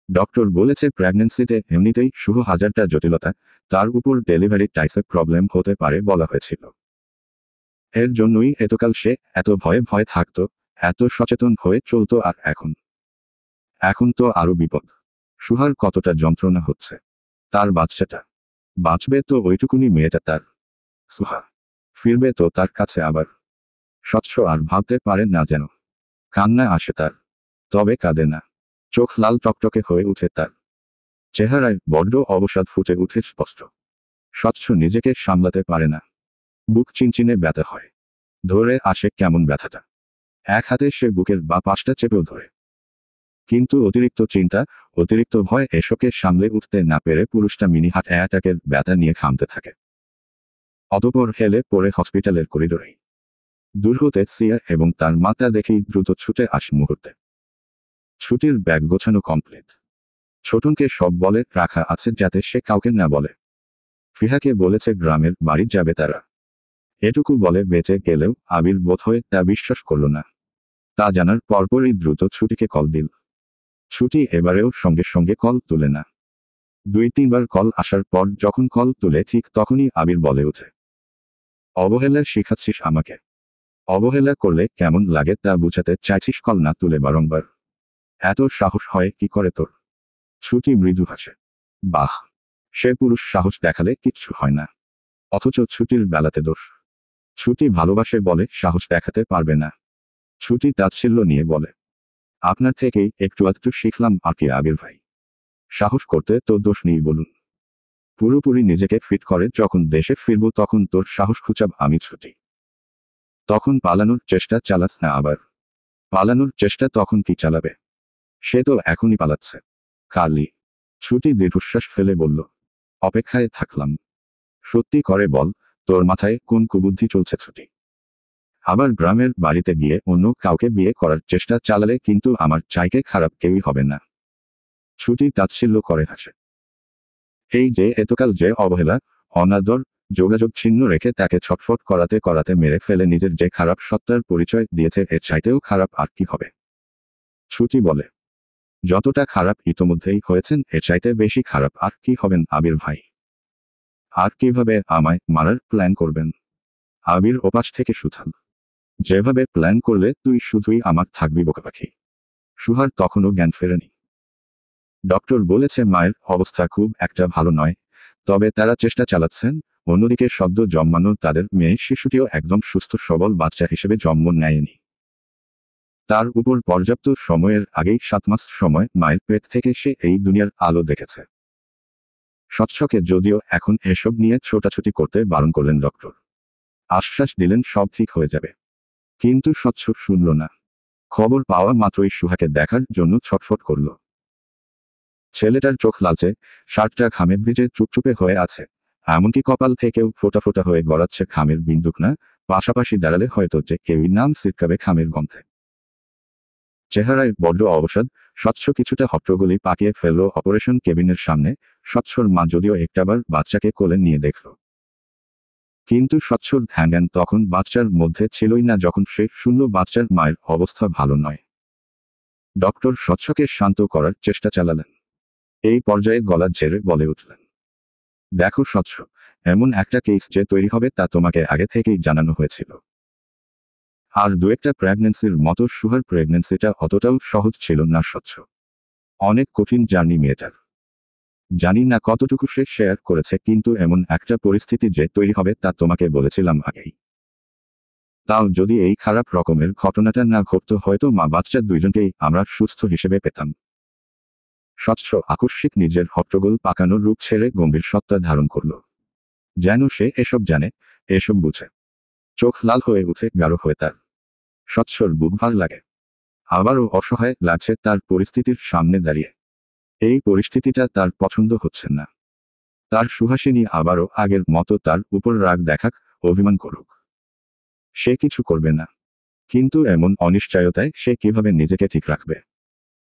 ডক্টর বলেছে প্রেগন্যান্সিতে এমনিতেই শুভ হাজারটা জটিলতা, তার উপর ডেলিভারি টাইসে প্রবলেম হতে পারে বলা হয়েছিল। এর জন্যই এতকাল সে এত ভয়ে ভয়ে থাকতো, এত সচেতন হয়ে চলতো, আর এখন তো আরো বিপদ। সুহার কতটা যন্ত্রণা হচ্ছে। তার বাচ্চাটা বাঁচবে তো ওইটুকুনি মেয়েটা তার। সুহা ফিরবে তো তার কাছে আবার। স্বচ্ছ আর ভাবতে পারে না যেন। কান্না আসে তার, তবে কাঁদে না। চোখ লাল টকটকে হয়ে উঠে তার। চেহারায় বড্ড অবসাদ ফুটে উঠে স্পষ্ট। স্বচ্ছ নিজেকে সামলাতে পারে না। বুক চিনচিনে ব্যথা হয়। ধরে আসে কেমন ব্যথাটা। এক হাতে সে বুকের বা পাশটা চেপেও ধরে। কিন্তু অতিরিক্ত চিন্তা, অতিরিক্ত ভয় এসবকে সামলে উঠতে না পেরে পুরুষটা মিনি হার্ট অ্যাটাকের ব্যথা নিয়ে ঘামতে থাকে। অতঃপর হেলে পড়ে হসপিটালের করিডোরেই। দূর হতে সিয়া এবং তার মাতা দেখেই দ্রুত ছুটে আসে মুহূর্তে। ছুটির ব্যাগ গোছানো কমপ্লিট। ছোটনকে সব বলে রাখা আছে যাতে সে কাউকে না বলে। ফিহাকে বলেছে গ্রামের বাড়ি যাবে তারা। এটুকু বলে বেঁচে গেলেও আবির বোধহয় তা বিশ্বাস করল না। তা জানার পরপরই দ্রুত ছুটিকে কল দিল। ছুটি এবারেও সঙ্গে সঙ্গে কল তুলে না। 2-3বার কল আসার পর যখন কল তুলে ঠিক তখনই আবির বলে ওঠে, অবহেলা শিখাচ্ছিস আমাকে। অবহেলা করলে কেমন লাগে তা বুঝাতে চাইছিস কল না তুলে বারংবার। এত সাহস হয় কি করে তোর? ছুটি মৃদু হাসে। বাহ, সে পুরুষ সাহস দেখালে কিচ্ছু হয় না। অথচ ছুটির বেলাতে দোষ। ছুটি ভালোবাসে বলে সাহস দেখাতে পারবে না। ছুটি তাচ্ছিল্য নিয়ে বলে, আপনার থেকেই একটু আধটু শিখলাম আর কি আবির ভাই। সাহস করতে তো দোষ নেই বলুন। পুরোপুরি নিজেকে ফিট করে যখন দেশে ফিরব তখন তোর সাহস খুঁচাব আমি। ছুটি তখন পালানোর চেষ্টা চালাস না আবার। পালানোর চেষ্টা তখন কি চালাবে? সে তো এখনই পালাচ্ছে। কালি। ছুটি দীর্ঘশ্বাস ফেলে বলল, অপেক্ষায় থাকলাম। সত্যি করে বল, তোর মাথায় কোন কুবুদ্ধি চলছে? ছুটি আবার গ্রামের বাড়িতে গিয়ে অন্য কাউকে বিয়ে করার চেষ্টা চালালে কিন্তু আমার চাইতে খারাপ কেউই হবে না। ছুটি তাচ্ছিল্য করে হাসে। এই যে এতকাল যে অবহেলা, অনাদর, যোগাযোগ ছিন্ন রেখে তাকে ছটফট করাতে করাতে মেরে ফেলে নিজের যে খারাপ সত্তার পরিচয় দিয়েছে এর চাইতেও খারাপ আর কি হবে? ছুটি বলে, যতটা খারাপ ইতোমধ্যেই হয়েছেন এর চাইতে বেশি খারাপ আর কি হবেন আবির ভাই? আর কিভাবে আমায় মারার প্ল্যান করবেন? আবির ওপাশ থেকে সুথাল, যেভাবে প্ল্যান করলে তুই শুধুই আমার থাকবি বোকা পাখি। সুহার তখনও জ্ঞান ফেরেনি। ডক্টর বলেছে মায়ের অবস্থা খুব একটা ভালো নয়, তবে তারা চেষ্টা চালাচ্ছেন। অন্যদিকে সদ্য জন্মানো তাদের মেয়ে শিশুটিও একদম সুস্থ সবল বাচ্চা হিসেবে জন্ম নেয়নি। তার উপর পর্যাপ্ত সময়ের আগেই 7 মাস সময় মায়ের পেট থেকে সে এই দুনিয়ার আলো দেখেছে। স্বচ্ছকে যদিও এখন এসব নিয়ে ছোটাছুটি করতে বারণ করলেন ডক্টর। আশ্বাস দিলেন সব ঠিক হয়ে যাবে। কিন্তু স্বচ্ছ শুনল না। খবর পাওয়া মাত্রই সুহাকে দেখার জন্য ছটফট করল। ছেলেটার চোখ লালচে, শার্টটা ঘামে ভিজে চুপচুপে হয়ে আছে। এমনকি কপাল থেকেও ফোঁটা ফোঁটা হয়ে গড়াচ্ছে ঘামের বিন্দুকনা। পাশাপাশি দাঁড়ালে হয়তো যে কেউই নাম সিটকাবে ঘামের গন্ধে। চেহারায় বড্ড অবসাদ। স্বচ্ছ কিছুটা হট্টগোলি পাকিয়ে ফেলল অপারেশন কেবিনের সামনে। স্বচ্ছর মা যদিও একটাবার বাচ্চাকে কোলে নিয়ে দেখল, কিন্তু স্বচ্ছর ধ্যান তখন বাচ্চার মধ্যে ছিলই না যখন সে শুনল বাচ্চার মায়ের অবস্থা ভালো নয়। ডক্টর স্বচ্ছকে শান্ত করার চেষ্টা চালালেন। এই পর্যায়ে গলা ঝেড়ে বলে উঠলেন, দেখো স্বচ্ছ, এমন একটা কেস যে তৈরি হবে তা তোমাকে আগে থেকেই জানানো হয়েছিল। আর দু একটা প্রেগন্যান্সির মতো সুহার প্রেগন্যান্সিটা অতটাও সহজ ছিল না স্বচ্ছ। অনেক কঠিন জার্নি মেয়েটার। জানি না কতটুকু সে শেয়ার করেছে, কিন্তু এমন একটা পরিস্থিতি যে তৈরি হবে তা তোমাকে বলেছিলাম আগেই। তাও যদি এই খারাপ রকমের ঘটনাটা না ঘটতো হয়তো মা বাচ্চা দুইজনকেই আমরা সুস্থ হিসেবে পেতাম। স্বচ্ছ আকস্মিক নিজের হট্টগোল পাকানোর রূপ ছেড়ে গম্ভীর সত্তা ধারণ করল। যেন সে এসব জানে, এসব বুঝে। চোখ লাল হয়ে উঠে গাঢ় হয়ে তার। স্বচ্ছর বুক ভার লাগে। আবারও অসহায় লাগছে তার পরিস্থিতির সামনে দাঁড়িয়ে। এই পরিস্থিতিটা তার পছন্দ হচ্ছে না। তার সুহাসিনী আবারও আগের মতো তার উপর রাগ দেখাক, অভিমান করুক। সে কিছু করবে না। কিন্তু এমন অনিশ্চয়তায় সে কিভাবে নিজেকে ঠিক রাখবে?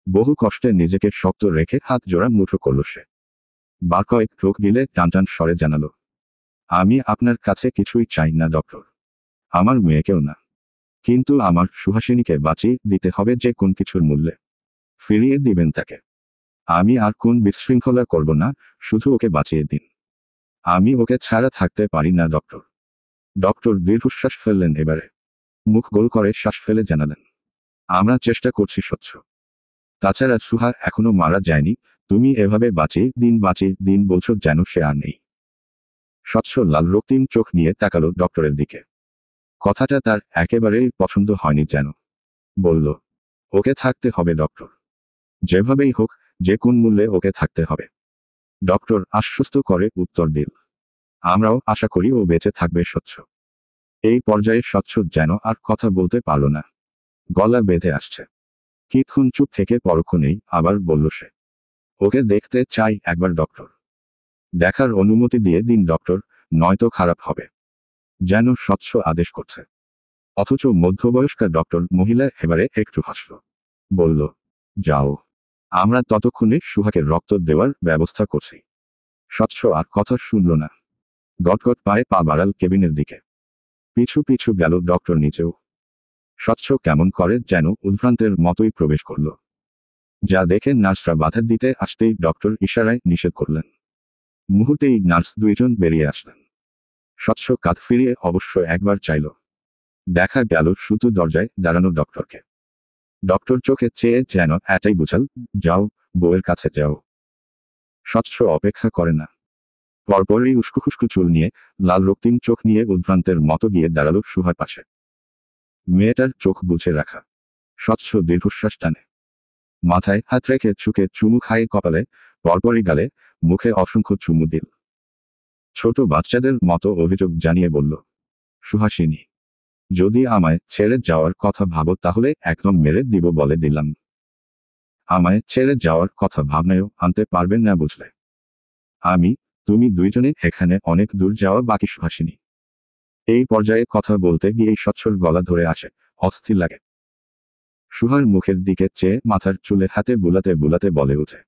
বহু কষ্টে নিজেকে শক্ত রেখে হাত জোড়া মুঠো করল সে। বার কয়েক ঢোক গিলে টানটান স্বরে জানালো, আমি আপনার কাছে কিছুই চাই না ডক্টর। আমার মেয়েকেও না। কিন্তু আমার সুহাসিনীকে বাঁচিয়ে দিতে হবে যে কোন কিছুর মূল্যে। ফিরিয়ে দিবেন তাকে। আমি আর কোন বিশৃঙ্খলা করব না, শুধু ওকে বাঁচিয়ে দিন। আমি ওকে ছাড়া থাকতে পারি না ডক্টর। ডক্টর দীর্ঘশ্বাস ফেললেন এবারে। মুখ গোল করে শ্বাস ফেলে জানালেন, আমরা চেষ্টা করছি স্বচ্ছ। তাছাড়া সুহা এখনো মারা যায়নি, তুমি এভাবে বাঁচিয়ে দিন বলছো যেন সে আর নেই। স্বচ্ছ লাল রক্তিম চোখ নিয়ে তাকালো ডক্টরের দিকে। কথাটা তার একেবারেই পছন্দ হয়নি যেন। বলল, ওকে থাকতে হবে ডক্টর। যেভাবেই হোক, যে কোন মূল্যে ওকে থাকতে হবে। ডক্টর আশ্বস্ত করে উত্তর দিল, আমরাও আশা করি ও বেঁচে থাকবে স্বচ্ছ। এই পর্যায়ে স্বচ্ছ যেন আর কথা বলতে পারল না। গলা বেঁধে আসছে। কিছুক্ষণ চুপ থেকে পরক্ষণেই আবার বলল সে, ওকে দেখতে চাই একবার ডক্টর। দেখার অনুমতি দিয়ে দিন ডক্টর, নয়তো খারাপ হবে। যেন স্বচ্ছ আদেশ করছে। অথচ মধ্যবয়স্কা ডক্টর মহিলা এবারে একটু হাসল। বলল, যাও। আমরা ততক্ষণে সুহাকে রক্ত দেওয়ার ব্যবস্থা করছি। স্বচ্ছ আর কথা শুনল না। গটগট পায়ে পা বাড়াল কেবিনের দিকে। পিছু পিছু গেল ডক্টর নিচেও। স্বচ্ছ কেমন করে যেন উদ্ভ্রান্তের মতোই প্রবেশ করল। যা দেখে নার্সরা বাধা দিতে আসতেই ডক্টর ইশারায় নিষেধ করলেন। মুহূর্তেই নার্স দুইজন বেরিয়ে আসলেন। স্বচ্ছ কাঁধ ফিরিয়ে অবশ্য একবার চাইল। দেখা গেল শুধু দরজায় দাঁড়ানো ডক্টরকে। ডক্টর চোখে চেয়ে যেন এটাই বুঝাল, যাও, বউয়ের কাছে যাও। স্বচ্ছ অপেক্ষা করে না। পরপরই উস্কো চুল নিয়ে, লাল রক্তিম চোখ নিয়ে উদ্ভ্রান্তের মতো গিয়ে দাঁড়ালো সুহার পাশে। মেয়েটার চোখ বুঝে রাখা। স্বচ্ছ দীর্ঘশ্বাস টানে। মাথায় হাত রেখে চুকে চুমু খায় কপালে, পরপরই গালে, মুখে অসংখ্য চুমু দিল। ছোট বাচ্চাদের মতো অভিযোগ জানিয়ে বলল, সুহাসিনী, যদি আমায় ছেড়ে যাওয়ার কথা ভাবো তাহলে একদম মেরে দিব বলে দিলাম। আমায় ছেড়ে যাওয়ার কথা ভাবনায়ও আনতে পারবেন না বুঝলে। তুমি দুইজনে এখানে অনেক দূর যাওয়া বাকি সুহাসিনী। এই পর্যায়ে কথা বলতে গিয়েই স্বচ্ছর গলা ধরে আসে, অস্থির লাগে। সুহার মুখের দিকে চেয়ে মাথার চুলে হাতে বুলাতে বুলাতে বলে ওঠে,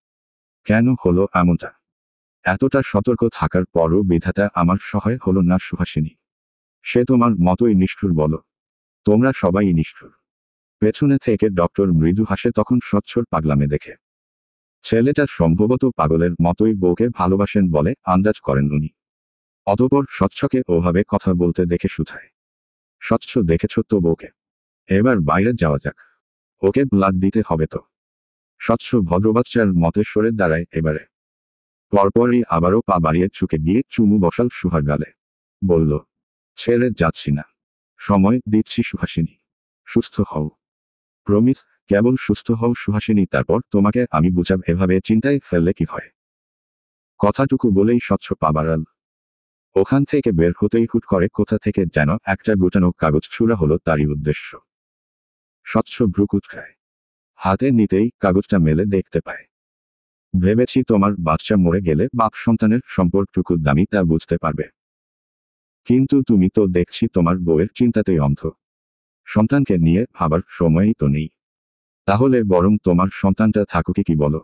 কেন হলো এমনটা? এতটা সতর্ক থাকার পরও বিধাতা আমার সহায় হলো না সুহাসিনী। সে তোমার মতোই নিষ্ঠুর বলো। তোমরা সবাই নিষ্ঠুর। পেছনে থেকে ডক্টর মৃদু হাসে তখন স্বচ্ছর পাগলামে দেখে। ছেলেটা সম্ভবত পাগলের মতোই বউকে ভালোবাসেন বলে আন্দাজ করেন উনি। অতঃপর স্বচ্ছকে ওভাবে কথা বলতে দেখে শুধায়, স্বচ্ছ দেখেছ তো বউকে? এবার বাইরে যাওয়া যাক। ওকে ব্লাড দিতে হবে তো। স্বচ্ছ ভদ্রবাচ্চার মতে সরে দাঁড়ায় এবারে। পরপরই আবারও পা বাড়িয়ে চুকে গিয়ে চুমু বসাল সুহার গালে। বলল, ছেড়ে যাচ্ছি না। সময় দিচ্ছি সুহাসিনী। সুস্থ হও। প্রমিস, কেবল সুস্থ হও সুহাসিনী, তারপর তোমাকে আমি বুঝাব এভাবে চিন্তায় ফেললে কি হয়। কথাটুকু বলেই স্বচ্ছ পা বাড়াল। ওখান থেকে বের হতেই হুট করে কোথা থেকে যেন একটা গোটানো কাগজ ছুঁড়া হলো তারই উদ্দেশ্য। স্বচ্ছ ভ্রু কুঁচকায়। হাতে নিতেই কাগজটা মেলে দেখতে পায়। ভেবেছি তোমার বাচ্চা মরে গেলে বাপ সন্তানের সম্পর্কটুকু দামি তা বুঝতে পারবে। কিন্তু তুমি তো দেখছি তোমার বউয়ের চিন্তাতেই অন্ধ। সন্তানকে নিয়ে ভাবার সময়ই তো নেই। তাহলে বরং তোমার সন্তানটা থাকুক কি বলো?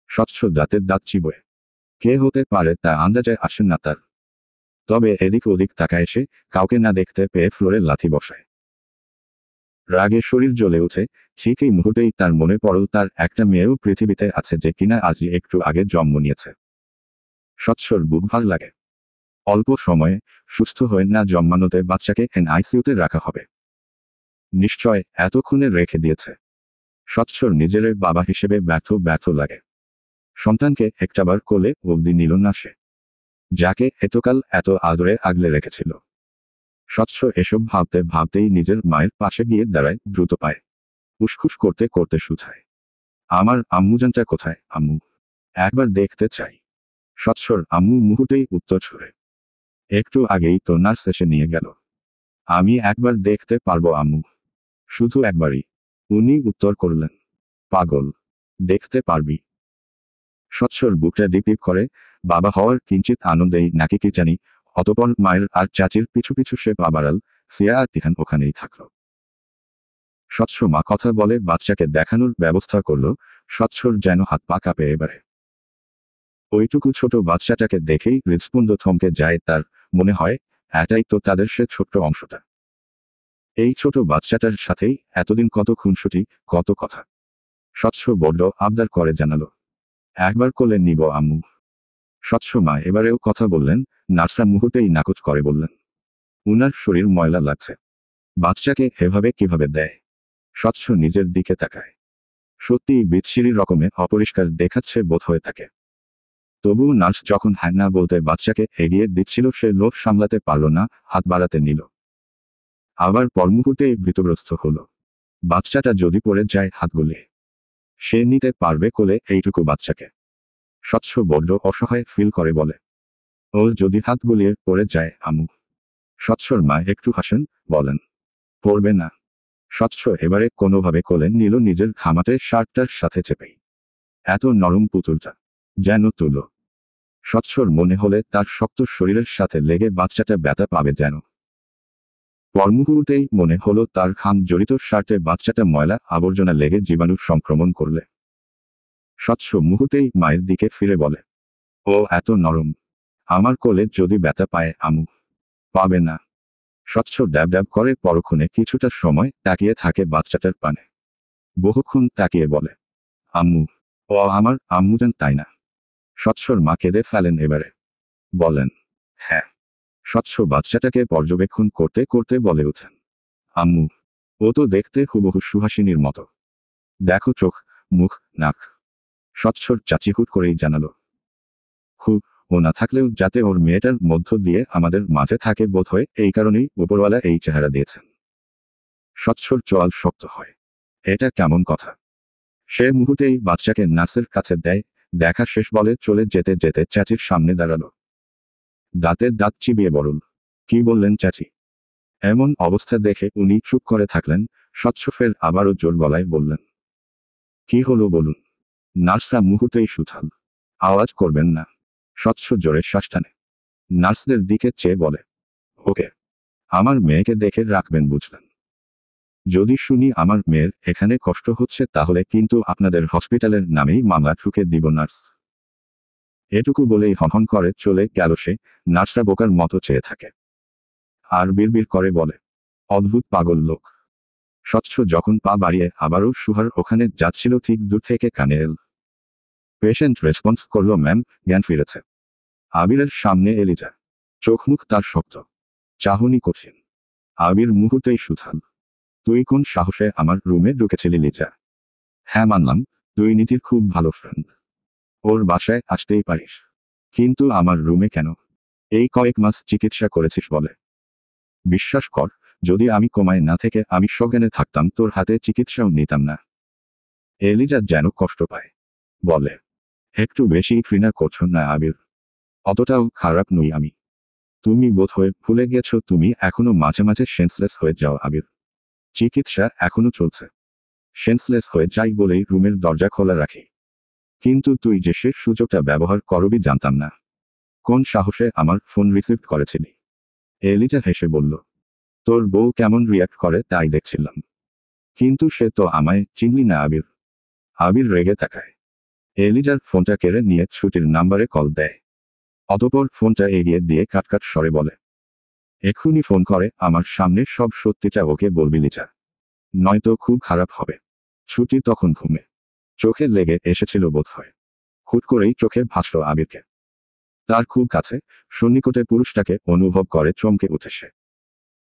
স্বচ্ছ দাঁতের দাঁত চিবোয়। কে হতে পারে তা আন্দাজে আসেন না তার। তবে এদিক ওদিক তাকায় সে, কাউকে না দেখতে পেয়ে ফ্লোরে লাথি বসায়। রাগে শরীর জ্বলে ওঠে। ঠিক এই মুহূর্তেই তার মনে পড়ল তার একটা মেয়েও পৃথিবীতে আছে যে কিনা আজই একটু আগে জন্ম নিয়েছে। স্বচ্ছর বুক ভার লাগে। অল্প সময়ে সুস্থ হয়ে না জন্মানোতে বাচ্চাকে NICUতে রাখা হবে। নিশ্চয় এতক্ষণে রেখে দিয়েছে। স্বচ্ছর নিজের বাবা হিসেবে ব্যর্থ লাগে। সন্তানকে একটাবার কোলে অবধি নিল না সে, যাকে এতকাল এত আদরে আগলে রেখেছিল। স্বচ্ছ এসব ভাবতে ভাবতেই নিজের মায়ের পাশে গিয়ে দাঁড়ায় দ্রুত পায়। উসখুস করতে করতে শুধায়, আমার আম্মুজানটা কোথায় আম্মু? একবার দেখতে চাই। স্বচ্ছর আম্মু মুহূর্তেই উত্তর ছুড়ে, একটু আগেই তো নার্স এসে নিয়ে গেল। আমি একবার দেখতে পারবো আম্মু? শুধু একবারই। উনি উত্তর করলেন, পাগল। দেখতে পারবি। স্বচ্ছর বুকটা ডিপ ডিপ করে, বাবা হওয়ার কিঞ্চিত আনন্দেই নাকি কি জানি, অতপর মায়ের আর চাচির পিছু পিছু সে পা বাড়াল। সিয়া আর তিহান ওখানেই থাকল। স্বচ্ছ মা কথা বলে বাচ্চাকে দেখানোর ব্যবস্থা করল। স্বচ্ছর যেন হাত পা কাঁপে এবারে। ওইটুকু ছোট বাচ্চাটাকে দেখেই হৃৎস্পন্দ থমকে যায় তার। মনে হয় এটাই তো তাদের সে ছোট্ট অংশটা। এই ছোট বাচ্চাটার সাথেই এতদিন কত খুনসুটি, কত কথা। স্বচ্ছ বড্ড আবদার করে জানালো, একবার কোলে নিব আম্মু। স্বচ্ছ মা এবারেও কথা বললেন। নার্সরা মুহূর্তেই নাকচ করে বললেন, উনার শরীর ময়লা লাগছে, বাচ্চাকে এভাবে কিভাবে দেয়। স্বচ্ছ নিজের দিকে তাকায়। সত্যিই বিচ্ছিরি রকমে অপরিষ্কার দেখাচ্ছে বোধ হয়ে থাকে। তবুও নার্স যখন হ্যাঁ না বলতে বাচ্চাকে এগিয়ে দিচ্ছিল সে লোভ সামলাতে পারল না, হাত বাড়াতে নিল। আবার পরমুহূর্তেই ভীতগ্রস্ত হলো। বাচ্চাটা যদি পড়ে যায় হাত গুলিয়ে, সে নিতে পারবে কোলে এইটুকু বাচ্চাকে? স্বচ্ছ বড্ড অসহায় ফিল করে বলে, ও যদি হাত গুলিয়ে পড়ে যায় আম্মু। স্বচ্ছর মা একটু হাসেন, বলেন, পড়বে না। স্বচ্ছ এবারে কোনোভাবে কোলে নিল নিজের খামাটে শার্টটার সাথে চেপেই। এত নরম পুতুলটা, যেন তুলো। স্বচ্ছর মনে হলে তার শক্ত শরীরের সাথে লেগে বাচ্চাটা ব্যথা পাবে যেন। পরমুহূর্তেই মনে হলো তার খাম জড়িত শার্টে বাচ্চাটা ময়লা আবর্জনা লেগে জীবাণু সংক্রমণ করলে। স্বচ্ছ মুহূর্তেই মায়ের দিকে ফিরে বলে, ও এত নরম, আমার কোলে যদি ব্যথা পায় আম্মু। পাবে না। স্বচ্ছ ড্যাব ড্যাব করে পরক্ষণে কিছুটা সময় তাকিয়ে থাকে বাচ্চাটার পানে। বহুক্ষণ তাকিয়ে বলে, আম্মু। ও আমার আম্মুজান তাই না? স্বচ্ছর মা কেঁদে ফেলেন এবারে। বলেন, হ্যাঁ। স্বচ্ছ বাচ্চাটাকে পর্যবেক্ষণ করতে করতে বলে ওঠেন, আম্মু, ও তো দেখতে হুবহু সুহাসিনীর মতো। দেখো চোখ, মুখ, নাক। স্বচ্ছর চাচি হুট করেই জানালো, ও না থাকলেও যাতে ওর মেয়েটার মধ্য দিয়ে আমাদের মাঝে থাকে বোধ হয় এই কারণেই উপরওয়ালা এই চেহারা দিয়েছেন। স্বচ্ছর চোয়াল শক্ত হয়। এটা কেমন কথা? সে মুহূর্তেই বাচ্চাকে নার্সের কাছে দেয়। দেখা শেষ বলে চলে যেতে যেতে চাচির সামনে দাঁড়ালো। দাঁতে দাঁত চিবিয়ে বলল, কি বললেন চাচি? এমন অবস্থা দেখে উনি চুপ করে থাকলেন। স্বচ্ছ ফের আবারও জোর গলায় বললেন, কি হলো বলুন। নার্সরা মুহূর্তেই সুথাল, আওয়াজ করবেন না। স্বচ্ছ জোরে শ্বাস টানে। নার্সদের দিকে চেয়ে বলে, ওকে, আমার মেয়েকে দেখে রাখবেন বুঝলেন। যদি শুনি আমার মেয়ের এখানে কষ্ট হচ্ছে তাহলে কিন্তু আপনাদের হসপিটালের নামেই মামলা ঠুকে দিব নার্স। এটুকু বলেই হনহন করে চলে গেল সে। নার্সরা বোকার মতো চেয়ে থাকে আর বিড়বিড় করে বলে, অদ্ভুত পাগল লোক। স্বচ্ছ যখন পা বাড়িয়ে আবারও সুহার ওখানে যাচ্ছিল ঠিক দূর থেকে কানে এল। পেশেন্ট রেসপন্স করল, ম্যাম, জ্ঞান ফিরেছে। আবিরের সামনে এলিজা। চোখ মুখ তার শক্ত, চাহনি কঠিন। আবির মুহূর্তেই সুথাল, তুই কোন সাহসে আমার রুমে ঢুকেছিলি লিজা? হ্যাঁ মানলাম, তুই নীতির খুব ভালো ফ্রেন্ড, ওর বাসায় আসতেই পারিস। কিন্তু আমার রুমে কেন? এই কয়েক মাস চিকিৎসা করেছিস বলে। বিশ্বাস কর, যদি আমি কোমায় না থেকে আমি সজ্ঞানে থাকতাম তোর হাতে চিকিৎসাও নিতাম না। এলিজা যেন কষ্ট পায়, বলে, একটু বেশি ঘৃণা করছো না আবির? অতটাও খারাপ নই আমি। তুমি বোধহয় ভুলে গেছো তুমি এখনো মাঝে মাঝে সেন্সলেস হয়ে যাও আবির। চিকিৎসা এখনো চলছে। সেন্সলেস হয়ে যাই বলেই রুমের দরজা খোলা রাখি। কিন্তু তুই যে সে সুযোগটা ব্যবহার করবি জানতাম না। কোন সাহসে আমার ফোন রিসিভ করেছিলি? এলিজা হেসে বলল, তোর বউ কেমন রিয়াক্ট করে তাই দেখছিলাম। কিন্তু সে তো আমায় চিনলি না আবির। আবির রেগে তাকায়। এলিজার ফোনটা কেড়ে নিয়ে ছুটির নাম্বারে কল দেয়। অতপর ফোনটা এগিয়ে দিয়ে কাটকাট স্বরে বলে, এক্ষুনি ফোন করে আমার সামনে সব সত্যিটা ওকে বলবি লিজা, নয়তো খুব খারাপ হবে। ছুটি তখন ঘুমে। চোখে লেগে এসেছিল বোধ হয়। হুট করেই চোখে ভাসল আবিরকে। তার খুব কাছে, সন্নিকটে পুরুষটাকে অনুভব করে চমকে উঠে সে।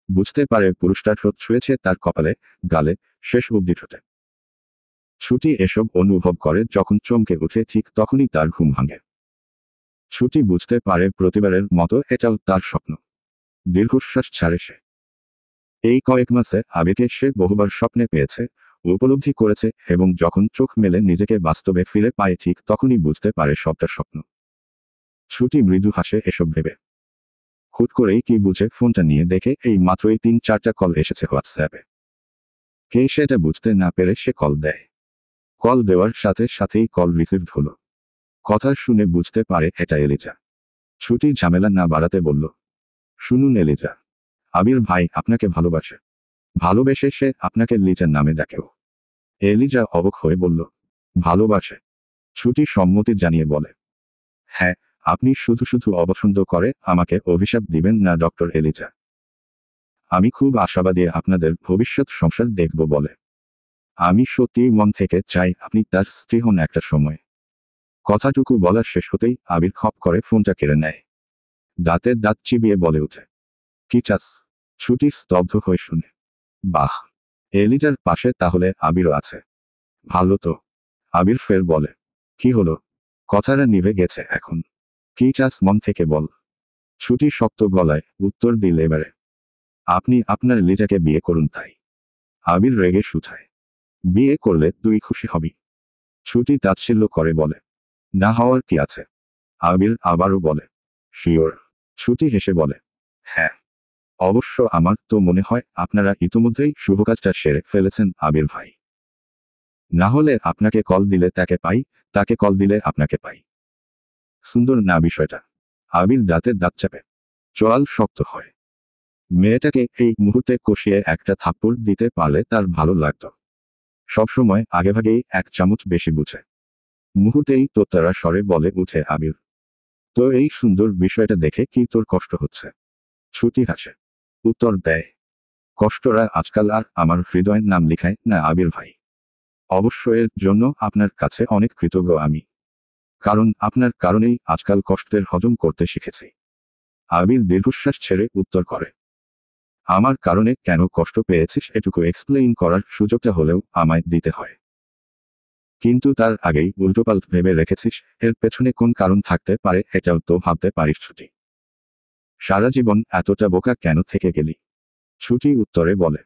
বুঝতে পারে পুরুষটা ঠোঁট ছুঁয়েছে তার কপালে, গালে, শেষ অবধি ঠোঁটে। ছুটি এসব অনুভব করে যখন চমকে উঠে ঠিক তখনই তার ঘুম ভাঙে। ছুটি বুঝতে পারে প্রতিবারের মতো এটাও তার স্বপ্ন। দীর্ঘশ্বাস ছাড়ে সে। এই কয়েক মাসে আবিরকে সে বহুবার স্বপ্নে পেয়েছে, উপলব্ধি করেছে এবং যখন চোখ মেলে নিজেকে বাস্তবে ফিরে পায় ঠিক তখনই বুঝতে পারে সবটা স্বপ্ন। ছুটি মৃদু হাসে এসব ভেবে। হুট করেই কি বুঝে ফোনটা নিয়ে দেখে এই মাত্রই 3-4টা কল এসেছে হোয়াটসঅ্যাপে। কে সেটা বুঝতে না পেরে সে কল দেয়। কল দেওয়ার সাথে সাথেই কল রিসিভড হলো। কথা শুনে বুঝতে পারে এটা এলিজা। ছুটি ঝামেলা না বাড়াতে বলল, শুনুন এলিজা, আবির ভাই আপনাকে ভালোবাসে। ভালোবেসে সে আপনাকে লিজার নামে ডাকেও। এলিজা অবাক হয়ে বলল, ভালোবাসে? ছুটি সম্মতি জানিয়ে বলে, হ্যাঁ। আপনি শুধু শুধু অপছন্দ করে আমাকে অভিশাপ দিবেন না ডক্টর এলিজা। আমি খুব আশাবাদী আপনাদের ভবিষ্যৎ সংসার দেখব বলে। আমি সত্যি মন থেকে চাই আপনি তার স্ত্রী হন একটা সময়। কথাটুকু বলা শেষ হতেই আবির খপ করে ফোনটা কেড়ে নেয়। দাঁতের দাঁত চিবিয়ে বলে ওঠে, কি চাস? ছুটি স্তব্ধ হয়ে শুনে, বাহ, এলিজার পাশে তাহলে আবিরও আছে। ভালো তো। আবির ফের বলে, কি হলো? কথাটা নিভে গেছে এখন। কি চাস মন থেকে বল। ছুটি শক্ত গলায় উত্তর দিল এবারে, আপনি আপনার লিজাকে বিয়ে করুন তাই। আবির রেগে শুধায়, বিয়ে করলে তুই খুশি হবি? ছুটি তাচ্ছিল্য করে বলে, না হওয়ার কি আছে? আবির আবারও বলে, শিওর? ছুটি হেসে বলে, হ্যাঁ। অবশ্য আমার তো মনে হয় আপনারা ইতোমধ্যেই শুভ কাজটা সেরে ফেলেছেন আবির ভাই। না হলে আপনাকে কল দিলে তাকে পাই, তাকে কল দিলে আপনাকে পাই। সুন্দর না বিষয়টা? আবির দাঁতের দাঁত চাপে, চোয়াল শক্ত হয়। মেয়েটাকে এই মুহূর্তে কষিয়ে একটা থাপ্পড় দিতে পারলে তার ভালো লাগতো। সবসময় আগেভাগেই এক চামচ বেশি বুঝে। মুহূর্তেই তোতারা স্বরে বলে উঠে আবির, তো এই সুন্দর বিষয়টা দেখে কি তোর কষ্ট হচ্ছে? ছুটি হাসে, উত্তর দেয়, কষ্টরা আজকাল আর আমার হৃদয়ের নাম লিখায় না আবির ভাই। অবশ্য এর জন্য আপনার কাছে অনেক কৃতজ্ঞ আমি। কারণ আপনার কারণেই আজকাল কষ্টের হজম করতে শিখেছি। আবির দীর্ঘশ্বাস ছেড়ে উত্তর করে, আমার কারণে কেন কষ্ট পেয়েছিস এটুকু এক্সপ্লেইন করার সুযোগটা হলেও আমায় দিতে হয়। কিন্তু তার আগেই উল্টোপাল্ট ভেবে রেখেছিস, এর পেছনে কোন কারণ থাকতে পারে এটাও তো ভাবতে পারিস ছুটি। সারা জীবন এতটা বোকা কেন থেকে গেলি? ছুটি উত্তরে বলে,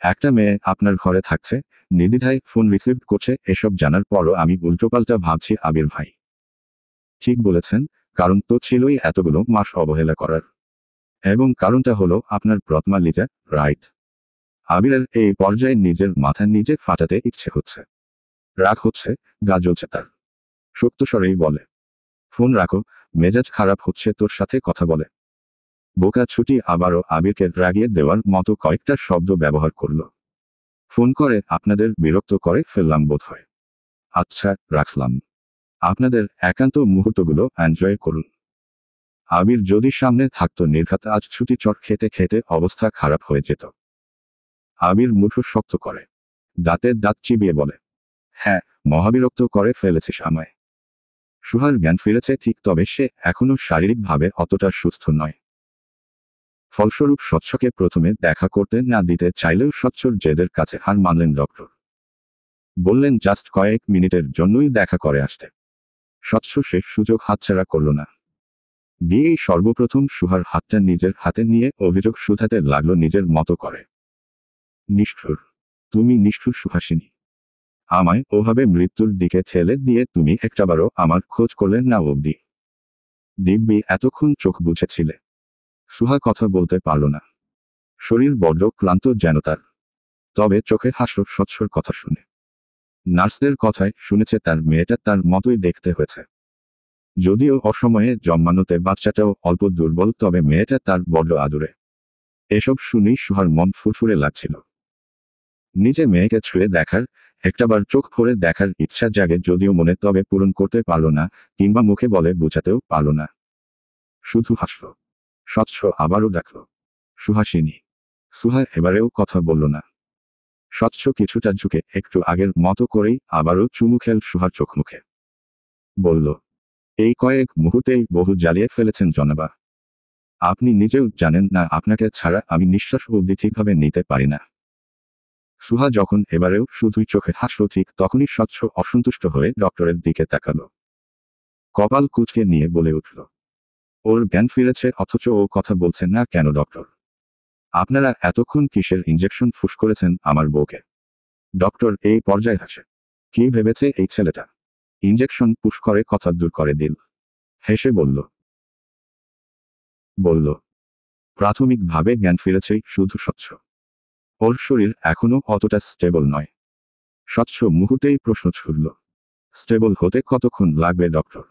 একটা মেয়ে আপনার ঘরে থাকছে, নির্দ্বিধায় ফোন রিসিভ করছে, এসব জানার পরও আমি উল্টোপাল্টা ভাবছি আবির ভাই। ঠিক বলেছেন, কারণ তো ছিলই এতগুলো মাস অবহেলা করার। এবং কারণটা হলো আপনার প্রথমা লিজা, রাইট? আবিরের এই পর্যায়ে নিজের মাথা নিজে ফাটাতে ইচ্ছে হচ্ছে। রাগ হচ্ছে, গা জ্বলছে তার। শক্ত স্বরেই বলে, ফোন রাখো, মেজাজ খারাপ হচ্ছে তোর সাথে কথা বলে। বোকা ছুটি আবারও আবিরকে রাগিয়ে দেওয়ার মতো কয়েকটা শব্দ ব্যবহার করল। ফোন করে আপনাদের বিরক্ত করে ফেললাম বোধহয়। আচ্ছা, রাখলাম। আপনাদের একান্ত মুহূর্তগুলো এনজয় করুন। আবির যদি সামনে থাকতো নির্ঘাত আজ ছুটি চট খেতে খেতে অবস্থা খারাপ হয়ে যেত। আবির মুঠো শক্ত করে দাঁতের দাঁত চিবিয়ে বলে, হ্যাঁ, মহাবিরক্ত করে ফেলেছিস আমায়। সুহার জ্ঞান ফিরেছে ঠিক, তবে সে এখনো শারীরিকভাবে অতটা সুস্থ নয়। ফলস্বরূপ স্বচ্ছকে প্রথমে দেখা করতে না দিতে চাইলেও স্বচ্ছর জেদের কাছে হার মানলেন ডক্টর। বললেন জাস্ট কয়েক মিনিটের জন্যই দেখা করে আসতে। স্বচ্ছ সে সুযোগ হাতছাড়া করল না। গিয়েই সর্বপ্রথম সুহার হাতটা নিজের হাতে নিয়ে অভিযোগ শুধাতে লাগলো নিজের মতো করে, নিষ্ঠুর, তুমি নিষ্ঠুর সুহাসিনী। আমায় ওভাবে মৃত্যুর দিকে ঠেলে দিয়ে তুমি একটাবারও আমার খোঁজ করলেন না অবধি। দিব্যি এতক্ষণ চোখ বুঝেছিলে। সুহা কথা বলতে পারল না। শরীর বড্ড ক্লান্ত যেন তার। তবে চোখে হাসল স্বচ্ছর কথা শুনে। নার্সদের কথায় শুনেছে তার মেয়েটা তার মতোই দেখতে হয়েছে। যদিও অসময়ে জন্মানোতে বাচ্চাটাও অল্প দুর্বল, তবে মেয়েটা তার বড্ড আদুরে। এসব শুনেই সুহার মন ফুরফুরে লাগছিল। নিজে মেয়েকে ছুঁয়ে দেখার, একটাবার চোখ ভরে দেখার ইচ্ছা জাগে যদিও মনে, তবে পূরণ করতে পারল না, কিংবা মুখে বলে বোঝাতেও পারল না। শুধু হাসল। স্বচ্ছ আবারও ডাকল, সুহাসিনী। সুহা এবারেও কথা বলল না। স্বচ্ছ কিছুটা ঝুঁকে একটু আগের মতো করেই আবারও চুমু খেল সুহার চোখ মুখে। বলল, এই কয়েক মুহূর্তেই বহু জ্বালিয়ে ফেলেছেন জনাবা। আপনি নিজেও জানেন না আপনাকে ছাড়া আমি নিঃশ্বাস অবধি ঠিকভাবে নিতে পারি না। সুহা যখন এবারেও শুধুই চোখে হাসল, ঠিক তখনই স্বচ্ছ অসন্তুষ্ট হয়ে ডক্টরের দিকে তাকালো। কপাল কুঁচকে নিয়ে বলে উঠল, ওর জ্ঞান ফিরেছে অথচ ও কথা বলছে না কেন ডক্টর? আপনারা এতক্ষণ কিসের ইঞ্জেকশন ফুস করেছেন আমার বউকে? ডক্টর এই পর্যায়ে হাসে। কি ভেবেছে এই ছেলেটা? ইঞ্জেকশন পুশ করে কথা দূর করে দিল। হেসে বলল, প্রাথমিকভাবে জ্ঞান ফিরেছে শুধু স্বচ্ছ। ওর শরীর এখনো অতটা স্টেবল নয়। স্বচ্ছ মুহূর্তেই প্রশ্ন ছুড়ল, স্টেবল হতে কতক্ষণ লাগবে ডক্টর?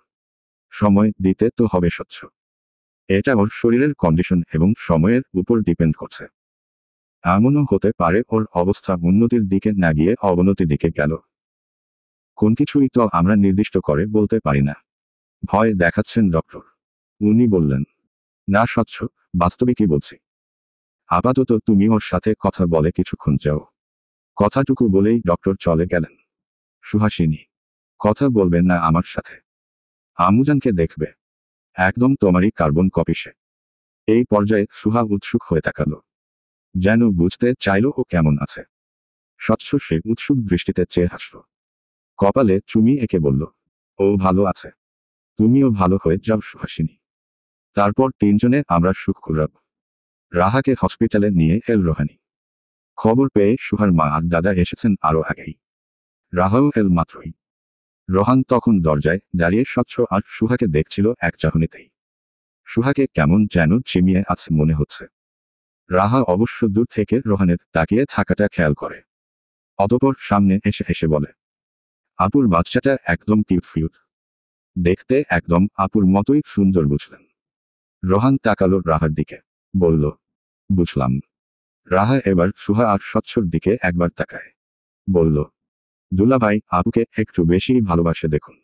সময় দিতে তো হবে স্বচ্ছ। এটা ওর শরীরের কন্ডিশন এবং সময়ের উপর ডিপেন্ড করছে। এমনও হতে পারে ওর অবস্থা উন্নতির দিকে না গিয়ে অবনতির দিকে গেল। কোন কিছুই তো আমরা নির্দিষ্ট করে বলতে পারি না। ভয় দেখাচ্ছেন ডক্টর? উনি বললেন, না স্বচ্ছ, বাস্তবিকই বলছি। আপাতত তুমি ওর সাথে কথা বলে কিছুক্ষণ যাও। কথাটুকু বলেই ডক্টর চলে গেলেন। সুহাসিনী, কথা বলবেন না আমার সাথে? আমুজানকে দেখবে। একদম তোমারই কার্বন কপি সে। এই পর্যায়ে সুহা উৎসুক হয়ে তাকালো, যেন বুঝতে চাইল ও কেমন আছে। স্বচ্ছ সে উৎসুক দৃষ্টিতে চেয়ে হাসল। কপালে চুমি এঁকে বলল, ও ভালো আছে। তুমিও ভালো হয়ে যাও সুহাসিনী। তারপর তিনজনে আমরা সুখ করব। রাহাকে হসপিটালে নিয়ে এল রোহানি। খবর পেয়ে সুহার মা আর দাদা এসেছেন আরো আগেই। রাহাও এল মাত্রই। রোহান তখন দরজায় দাঁড়িয়ে স্বচ্ছ আর সুহাকে দেখছিল এক চাহনিতেই। সুহাকে কেমন যেন চিমিয়ে আছে মনে হচ্ছে। রাহা অবশ্য দূর থেকে রোহানের তাকিয়ে থাকাটা খেয়াল করে। অতঃপর সামনে এসে হেসে বলে, আপুর বাচ্চাটা একদম কিউট ফিউট। দেখতে একদম আপুর মতোই সুন্দর বুঝলেন। রোহান তাকালো রাহার দিকে, বলল, বুঝলাম। রাহা এবার সুহা আর স্বচ্ছর দিকে একবার তাকায়, বলল, দুলাভাই আপুকে একটু বেশি ভালোবাসে দেখুন।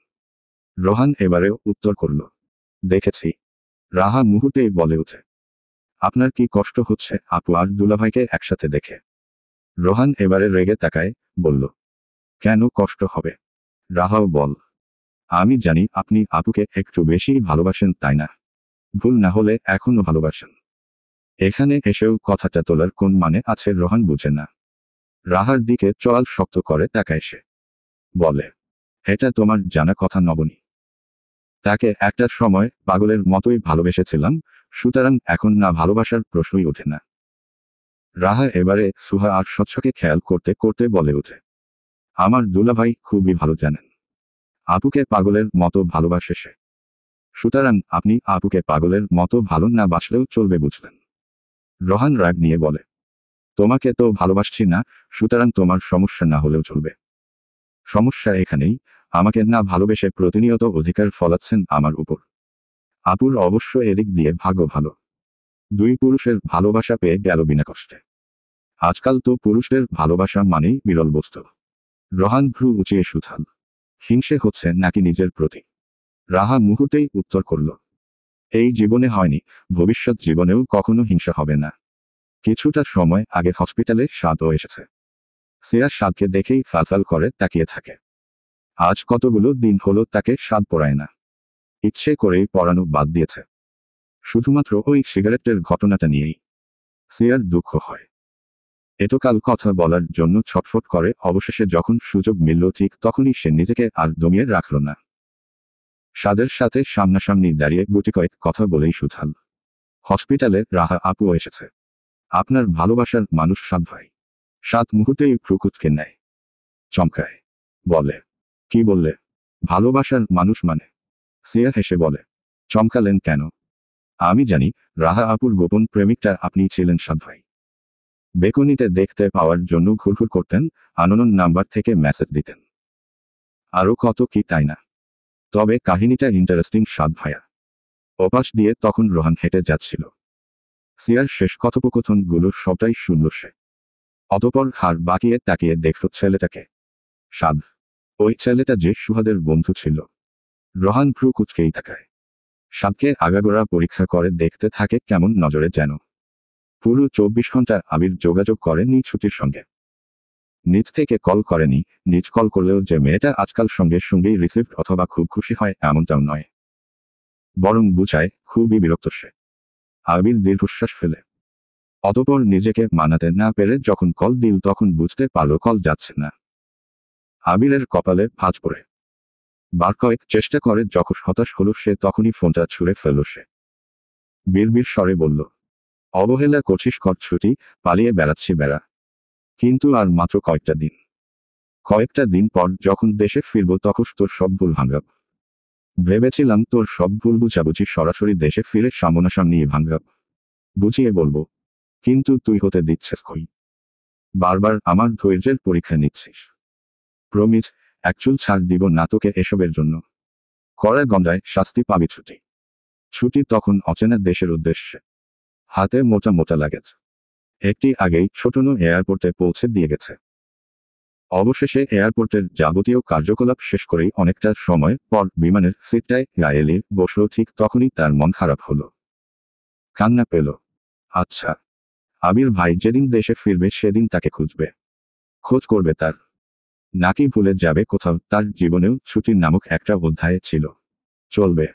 রোহান এবারেও উত্তর করল, দেখেছি। রাহা মুহূর্তেই বলে উঠে, আপনার কি কষ্ট হচ্ছে আপু আর দুলাভাইকে একসাথে দেখে? রোহান এবারে রেগে তাকায়, বলল, কেন কষ্ট হবে? রাহাও বল, আমি জানি আপনি আপুকে একটু বেশি ভালোবাসেন তাই না? ভুল না হলে এখনো ভালোবাসেন। এখানে এসেও কথাটা তোলার কোন মানে আছে রোহান বুঝে না। রাহার দিকে চোয়াল শক্ত করে তাকায় সে। বলে, এটা তোমার জানা কথা নবনী। তাকে একটা সময় পাগলের মতোই ভালোবেসেছিলাম, সুতরাং এখন না ভালোবাসার প্রশ্নই ওঠে না। রাহা এবারে সুহা আর স্বচ্ছকে খেয়াল করতে করতে বলে ওঠে, আমার দুলাভাই খুবই ভালো জানেন আপুকে পাগলের মতো ভালোবাসে সে। সুতরাং আপনি আপুকে পাগলের মতো ভালো না বাসলেও চলবে বুঝলেন। রোহান রাগ নিয়ে বলে, তোমাকে তো ভালোবাসছি না, সুতরাং তোমার সমস্যা না হলেও চলবে। সমস্যা এখানেই, আমাকে না ভালোবেসে প্রতিনিয়ত অধিকার ফলাচ্ছেন আমার উপর। আপুর অবশ্য এদিক দিয়ে ভাগ্য ভালো। দুই পুরুষের ভালোবাসা পেয়ে গেল বিনা কষ্টে। আজকাল তো পুরুষদের ভালোবাসা মানেই বিরল বস্তু। রোহান ভ্রু উঁচিয়ে সুথাল, হিংসে হচ্ছে নাকি নিজের প্রতি? রাহা মুহূর্তেই উত্তর করল, এই জীবনে হয়নি, ভবিষ্যৎ জীবনেও কখনো হিংসা হবে না। কিছুটা সময় আগে হসপিটালে সাদও এসেছে। সিয়া সাদকে দেখেই ফালফাল করে তাকিয়ে থাকে। আজ কতগুলো দিন হলো তাকে সাদ পরায় না। ইচ্ছে করেই পরানো বাদ দিয়েছে। শুধুমাত্র ওই সিগারেটের ঘটনাটা নিয়েই সিয়ার দুঃখ হয়। এতকাল কথা বলার জন্য ছটফট করে, অবশেষে যখন সুযোগ মিলল ঠিক তখনই সে নিজেকে আর দমিয়ে রাখল না। সাদের সাথে সামনাসামনি দাঁড়িয়ে গুটিকয়েক কথা বলেই সুথাল। হসপিটালে রাহা আপুও এসেছে। আপনার ভালোবাসার মানুষ সাদ ভাই। সাত মুহূর্তেই প্রকুতকে নেয়, চমকায়, বলে, কি বললে? ভালোবাসার মানুষ মানে? সিয়া হেসে বলে, চমকালেন কেন? আমি জানি রাহা আপুর গোপন প্রেমিকটা আপনি ছিলেন সাদ ভাই। বেকনিতে দেখতে পাওয়ার জন্য ঘুরঘুর করতেন, আননোন নাম্বার থেকে মেসেজ দিতেন। আরও কত কি তাই না? তবে কাহিনীটা ইন্টারেস্টিং সাদ ভাইয়া। ওপাশ দিয়ে তখন রোহান হেঁটে যাচ্ছিল। সিয়ার শেষ কথোপকথনগুলো সবটাই শুনল সে। অতপর ঘাড় বাঁকিয়ে তাকিয়ে দেখল ছেলেটাকে। সাদ। ওই ছেলেটা যে সুহাদের বন্ধু ছিল। রোহান ভ্রু কুচকেই তাকায়। সাদকে আগাগোড়া পরীক্ষা করে দেখতে থাকে কেমন নজরে যেন। পুরো 24 ঘন্টা আবির যোগাযোগ করেনি ছুটির সঙ্গে। নিজ থেকে কল করেনি, নিজ কল করলেও যে মেয়েটা আজকাল সঙ্গে সঙ্গেই রিসিভড অথবা খুব খুশি হয় এমনটাও নয়। বরং বুঝায় খুবই বিরক্ত সে। আবির দীর্ঘশ্বাস ফেলে। অতপর নিজেকে মানাতে না পেরে যখন কল দিল তখন বুঝতে পারল কল যাচ্ছে না। আবিরের কপালে ভাঁজ পড়ে। বার কয়েক চেষ্টা করে যখন হতাশ হলো সে তখনই ফোনটা ছুঁড়ে ফেলল সে। বিড়বিড় স্বরে বলল, অবহেলা করছিস কর ছুটি, পালিয়ে বেড়াচ্ছি বেড়া। কিন্তু আর মাত্র কয়েকটা দিন। কয়েকটা দিন পর যখন দেশে ফিরব তখন তোর সব ভুল ভাঙাব। ভেবেছিলাম তোর সব ভুল বুঝাবুঝি সরাসরি দেশে ফিরে সামনাসামনি ভাঙাব। বুঝিয়ে বলবো। কিন্তু তুই হতে দিচ্ছিস কই? বারবার আমার ধৈর্যের পরীক্ষা নিচ্ছিস। প্রমিস, এক চুল ছাড় দিব না তোকে এসবের জন্য। করার গন্ডায় শাস্তি পাবি ছুটি। ছুটি তখন অচেনা দেশের উদ্দেশ্যে। হাতে মোটা মোটা লাগেজ। একটি আগেই ছোটনু এয়ারপোর্টে পৌঁছে দিয়ে গেছে। অবশেষে এয়ারপোর্টের যাবতীয় কার্যকলাপ শেষ করেই অনেকটা সময় পর বিমানের সিটটায় গায়েলি বসলো। ঠিক তখনই তার মন খারাপ হলো। কান্না পেল। আচ্ছা, আবির ভাই যেদিন দেশে ফিরবে সেদিন তাকে খুঁজবে। খোঁজ করবে তার। নাকি ভুলে যাবে কোথাও। তার জীবনেও ছুটির নামক একটা অধ্যায় ছিল। চলবে।